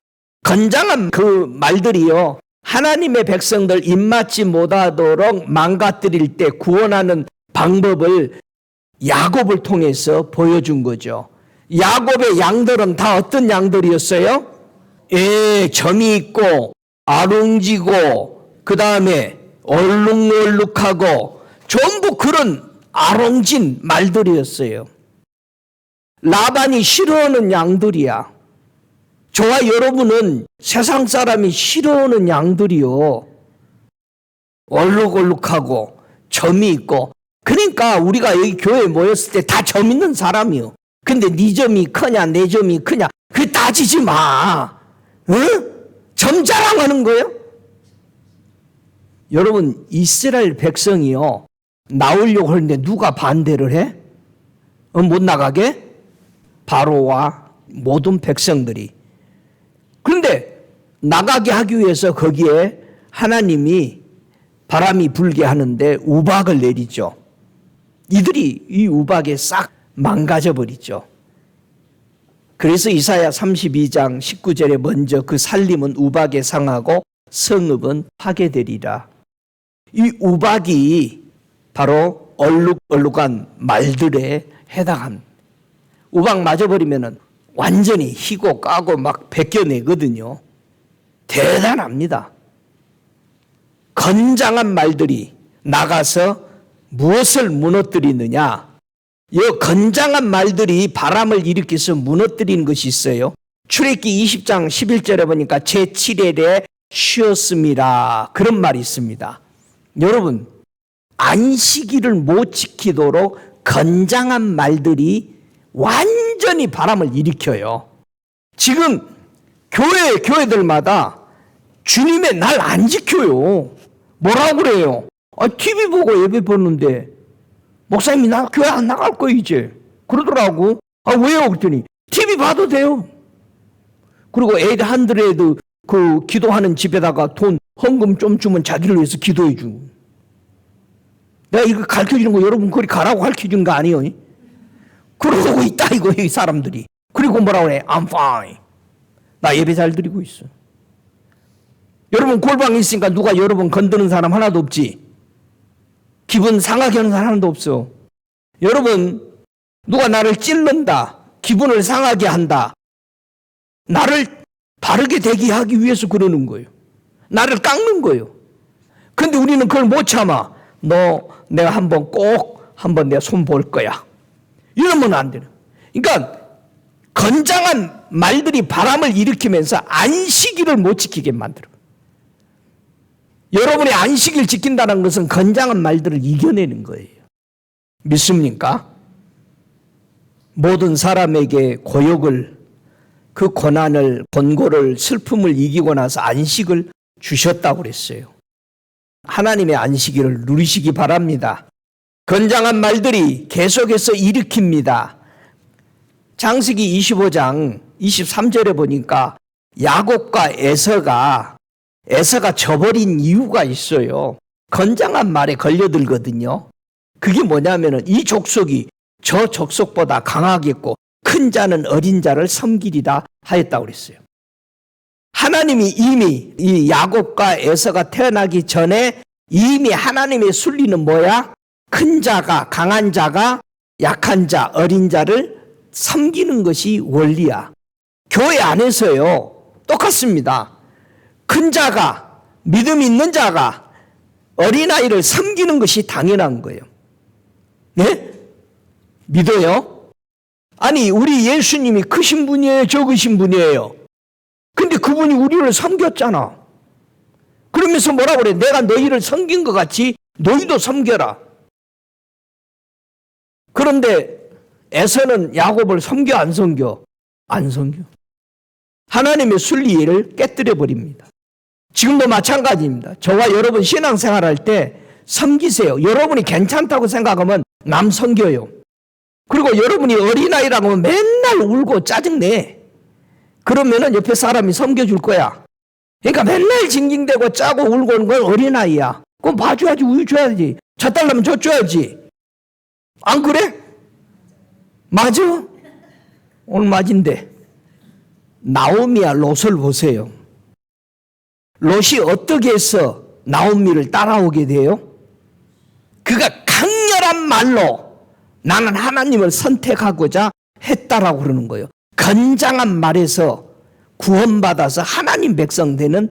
건장한 그 말들이요, 하나님의 백성들 입맞지 못하도록 망가뜨릴 때 구원하는 방법을 야곱을 통해서 보여준 거죠. 야곱의 양들은 다 어떤 양들이었어요? 점이 있고 아롱지고 그 다음에 얼룩얼룩하고 전부 그런 아롱진 말들이었어요. 라반이 싫어하는 양들이야. 저와 여러분은 세상 사람이 싫어하는 양들이요, 얼룩얼룩하고 점이 있고. 그러니까 우리가 여기 교회에 모였을 때 다 점 있는 사람이요. 근데 네 점이 크냐 내 점이 크냐 그 따지지 마. 점 자랑하는 거예요? 여러분, 이스라엘 백성이요, 나오려고 하는데 누가 반대를 해? 못 나가게? 바로와 모든 백성들이. 그런데 나가게 하기 위해서 거기에 하나님이 바람이 불게 하는데 우박을 내리죠. 이들이 이 우박에 싹 망가져 버리죠. 그래서 이사야 32장 19절에 먼저 그 살림은 우박에 상하고 성읍은 파괴되리라. 이 우박이 바로 얼룩얼룩한 말들에 해당합니다. 우박 맞아버리면 완전히 희고 까고 막 벗겨내거든요. 대단합니다. 건장한 말들이 나가서 무엇을 무너뜨리느냐? 이 건장한 말들이 바람을 일으켜서 무너뜨리는 것이 있어요. 출애굽기 20장 11절에 보니까 제7일에 쉬었습니다. 그런 말이 있습니다. 여러분, 안식일을 못 지키도록 건장한 말들이 완전히 바람을 일으켜요. 지금 교회들마다 주님의 날 안 지켜요. 뭐라고 그래요? TV 보고 예배 보는데 목사님이 나 교회 안 나갈 거야 이제 그러더라고. 왜요? 그랬더니 TV 봐도 돼요. 그리고 800 그 기도하는 집에다가 돈 헌금 좀 주면 자기를 위해서 기도해 주고. 내가 이거 가르쳐주는 거 여러분 그리 가라고 가르쳐주는 거 아니에요? 그러고 있다 이거 이 사람들이. 그리고 뭐라고 그래? I'm fine. 나 예배 잘 드리고 있어. 여러분 골방에 있으니까 누가 여러분 건드는 사람 하나도 없지. 기분 상하게 하는 사람 하나도 없어. 여러분, 누가 나를 찔른다, 기분을 상하게 한다, 나를 바르게 되게 하기 위해서 그러는 거예요. 나를 깎는 거예요. 그런데 우리는 그걸 못 참아. 내가 한번 내 손 볼 거야. 이러면 안 되는. 그러니까 건장한 말들이 바람을 일으키면서 안식일을 못 지키게 만들어. 여러분이 안식일 지킨다는 것은 건장한 말들을 이겨내는 거예요. 믿습니까? 모든 사람에게 고역을, 그 고난을, 권고를, 슬픔을 이기고 나서 안식을 주셨다고 그랬어요. 하나님의 안식일을 누리시기 바랍니다. 건장한 말들이 계속해서 일으킵니다. 창세기 25장 23절에 보니까 야곱과 에서가 져버린 이유가 있어요. 건장한 말에 걸려들거든요. 그게 뭐냐면은 이 족속이 저 족속보다 강하겠고 큰 자는 어린 자를 섬기리라 하였다고 그랬어요. 하나님이 이미 이 야곱과 에서가 태어나기 전에 이미 하나님의 순리는 뭐야? 큰 자가, 강한 자가 약한 자, 어린 자를 섬기는 것이 원리야. 교회 안에서요 똑같습니다. 큰 자가, 믿음 있는 자가 어린아이를 섬기는 것이 당연한 거예요. 네? 믿어요? 아니, 우리 예수님이 크신 분이에요? 적으신 분이에요? 근데 그분이 우리를 섬겼잖아. 그러면서 뭐라 그래? 내가 너희를 섬긴 것 같이 너희도 섬겨라. 그런데 에서는 야곱을 섬겨 안 섬겨? 안 섬겨. 하나님의 순리를 깨뜨려 버립니다. 지금도 마찬가지입니다. 저와 여러분 신앙생활할 때 섬기세요. 여러분이 괜찮다고 생각하면 남 섬겨요. 그리고 여러분이 어린아이라고 하면 맨날 울고 짜증내. 그러면은 옆에 사람이 섬겨줄 거야. 그러니까 맨날 징징대고 짜고 울고 오는 건 어린아이야. 그럼 봐줘야지, 우유 줘야지. 져달라면 져줘야지. 안 그래? 맞아? 오늘 맞인데. 나오미와 롯을 보세요. 롯이 어떻게 해서 나오미를 따라오게 돼요? 그가 강렬한 말로 나는 하나님을 선택하고자 했다라고 그러는 거예요. 건장한 말에서 구원받아서 하나님 백성 되는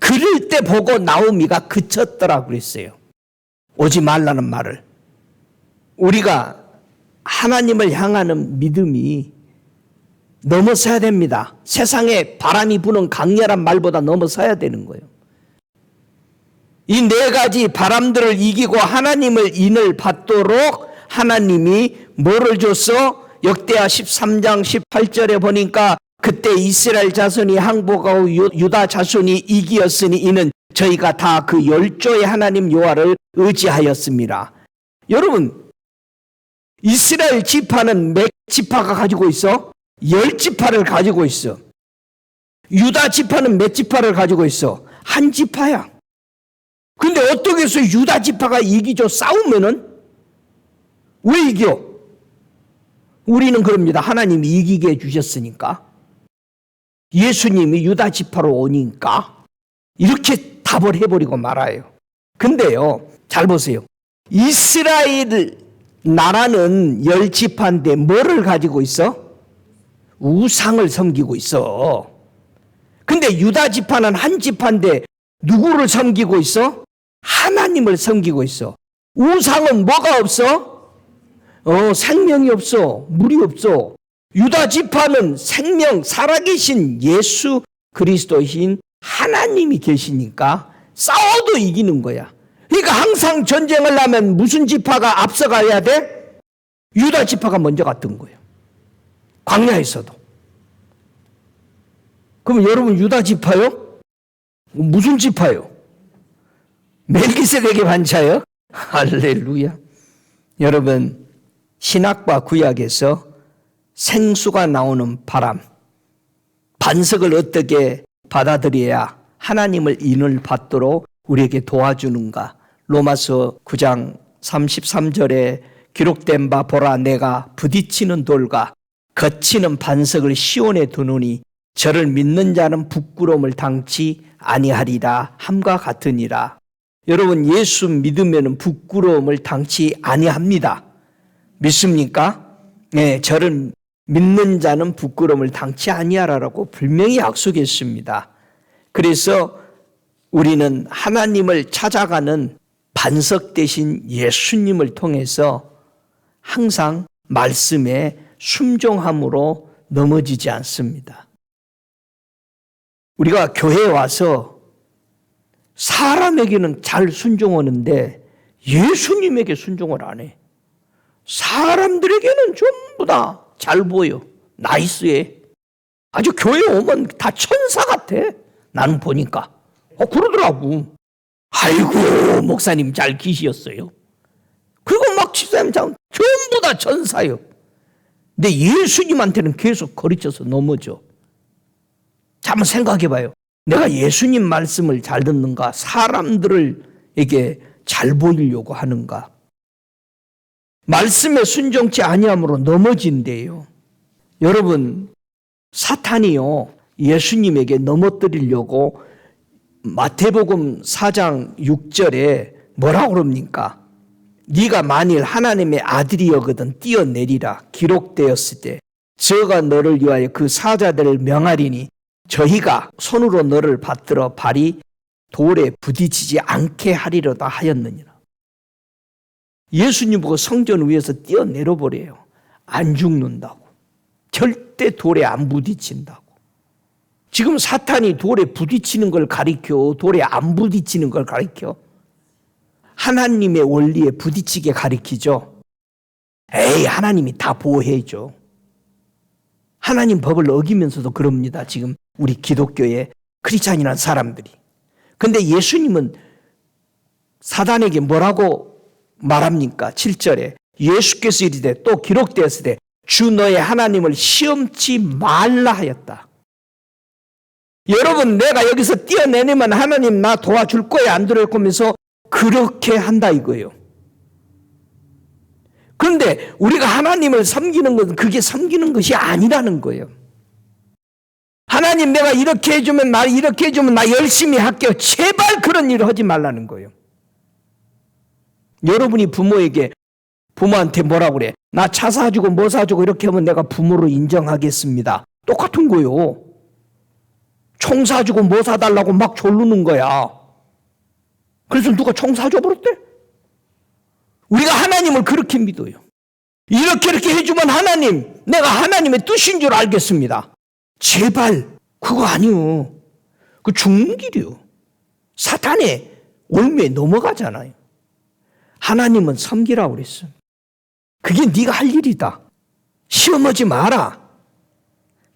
그럴 때 보고 나오미가 그쳤더라고 그랬어요. 오지 말라는 말을. 우리가 하나님을 향하는 믿음이 넘어서야 됩니다. 세상에 바람이 부는 강렬한 말보다 넘어서야 되는 거예요. 이 네 가지 바람들을 이기고 하나님을 인을 받도록 하나님이 뭐를 줬어? 역대하 13장 18절에 보니까 그때 이스라엘 자손이 항복하고 유다 자손이 이기었으니 이는 저희가 다 그 열조의 하나님 여호와를 의지하였습니다. 여러분, 이스라엘 지파는 몇 지파가 가지고 있어? 10지파를 가지고 있어. 유다 지파는 몇 지파를 가지고 있어? 한 지파야. 근데 어떻게 해서 유다 지파가 이기죠? 싸우면은? 왜 이겨? 우리는 그럽니다. 하나님이 이기게 해주셨으니까. 예수님이 유다 지파로 오니까. 이렇게 답을 해버리고 말아요. 근데요, 잘 보세요. 이스라엘 나라는 10지파인데 뭐를 가지고 있어? 우상을 섬기고 있어. 근데 유다 지파는 한 지파인데 누구를 섬기고 있어? 하나님을 섬기고 있어. 우상은 뭐가 없어? 생명이 없어. 물이 없어. 유다 지파는 생명, 살아계신 예수 그리스도이신 하나님이 계시니까 싸워도 이기는 거야. 그러니까 항상 전쟁을 하면 무슨 지파가 앞서가야 돼? 유다 지파가 먼저 갔던 거예요. 광야에서도. 그럼 여러분 유다 지파요? 무슨 지파요? 멜기세덱의 반차요? 할렐루야. 여러분, 신약과 구약에서 생수가 나오는 바람, 반석을 어떻게 받아들여야 하나님을 인을 받도록 우리에게 도와주는가? 로마서 9장 33절에 기록된 바 보라 내가 부딪히는 돌과 거치는 반석을 시온에 두노니 저를 믿는 자는 부끄러움을 당치 아니하리라 함과 같으니라. 여러분, 예수 믿으면 부끄러움을 당치 아니합니다. 믿습니까? 네, 저를 믿는 자는 부끄러움을 당치 아니하라라고 분명히 약속했습니다. 그래서 우리는 하나님을 찾아가는 반석 대신 예수님을 통해서 항상 말씀에 순종함으로 넘어지지 않습니다. 우리가 교회에 와서 사람에게는 잘 순종하는데 예수님에게 순종을 안 해. 사람들에게는 전부 다 잘 보여. 나이스해. 아주 교회 오면 다 천사 같아. 나는 보니까. 그러더라고. 아이고, 목사님 잘 계시었어요. 그리고 막 집사님 전부 다 천사요. 근데 예수님한테는 계속 거리쳐서 넘어져. 자, 한번 생각해 봐요. 내가 예수님 말씀을 잘 듣는가? 사람들에게 잘 보이려고 하는가? 말씀에 순종치 아니함으로 넘어진대요. 여러분, 사탄이요, 예수님에게 넘어뜨리려고 마태복음 4장 6절에 뭐라고 그럽니까? 네가 만일 하나님의 아들이여거든 뛰어내리라 기록되었을 때 저가 너를 위하여 그 사자들을 명하리니 저희가 손으로 너를 받들어 발이 돌에 부딪히지 않게 하리로다 하였느니라. 예수님 보고 성전 위에서 뛰어내려 버려요. 안 죽는다고. 절대 돌에 안 부딪힌다고. 지금 사탄이 돌에 부딪히는 걸 가리켜, 돌에 안 부딪히는 걸 가리켜. 하나님의 원리에 부딪히게 가리키죠. 에이, 하나님이 다 보호해줘. 하나님 법을 어기면서도 그럽니다. 지금 우리 기독교의 크리스찬이라는 사람들이. 근데 예수님은 사단에게 뭐라고 말합니까? 7절에 예수께서 이르되 또 기록되었을 때 주 너의 하나님을 시험치 말라 하였다. 여러분, 내가 여기서 뛰어내리면 하나님 나 도와줄 거야 안 들어올 거면서 그렇게 한다 이거예요. 그런데 우리가 하나님을 섬기는 것은 그게 섬기는 것이 아니라는 거예요. 하나님 내가 이렇게 해주면 나 이렇게 해주면 나 열심히 할게요. 제발 그런 일을 하지 말라는 거예요. 여러분이 부모한테 뭐라고 그래? 나 차 사주고 뭐 사주고 이렇게 하면 내가 부모로 인정하겠습니다. 똑같은 거요. 총 사주고 뭐 사달라고 막 조르는 거야. 그래서 누가 총 사줘버렸대? 우리가 하나님을 그렇게 믿어요. 이렇게 해주면 하나님, 내가 하나님의 뜻인 줄 알겠습니다. 제발 그거 아니요. 그 죽는 길이요. 사탄의 올무에 넘어가잖아요. 하나님은 섬기라고 그랬어요. 그게 네가 할 일이다. 시험하지 마라.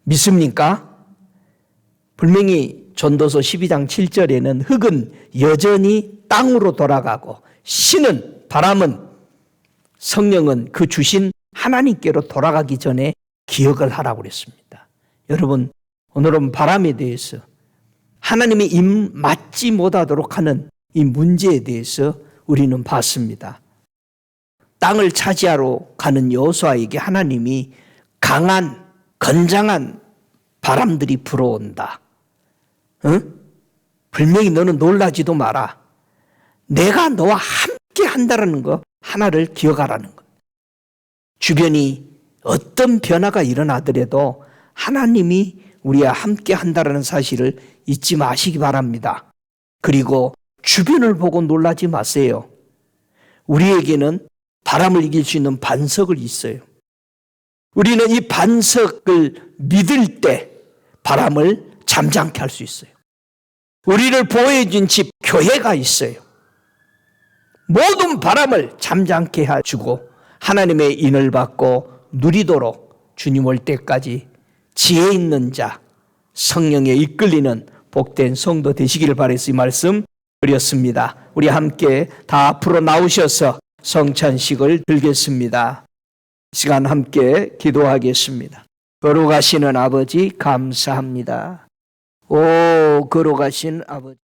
믿습니까? 분명히 전도서 12장 7절에는 흙은 여전히 땅으로 돌아가고 신은, 바람은, 성령은 그 주신 하나님께로 돌아가기 전에 기억을 하라고 그랬습니다. 여러분, 오늘은 바람에 대해서 하나님의 입 맞지 못하도록 하는 이 문제에 대해서 우리는 봤습니다. 땅을 차지하러 가는 여호수아에게 하나님이 강한, 건장한 바람들이 불어온다. 응? 분명히 너는 놀라지도 마라. 내가 너와 함께 한다는 거 하나를 기억하라는 것. 주변이 어떤 변화가 일어나더라도 하나님이 우리와 함께 한다는 사실을 잊지 마시기 바랍니다. 그리고 주변을 보고 놀라지 마세요. 우리에게는 바람을 이길 수 있는 반석을 있어요. 우리는 이 반석을 믿을 때 바람을 잠잠케 할 수 있어요. 우리를 보호해 준 집 교회가 있어요. 모든 바람을 잠잠케 해주고 하나님의 인을 받고 누리도록 주님 올 때까지 지혜 있는 자, 성령에 이끌리는 복된 성도 되시기를 바라서 이 말씀 드렸습니다. 우리 함께 다 앞으로 나오셔서 성찬식을 들겠습니다. 시간 함께 기도하겠습니다. 거룩하시는 아버지 감사합니다. 오 거룩하신 아버지.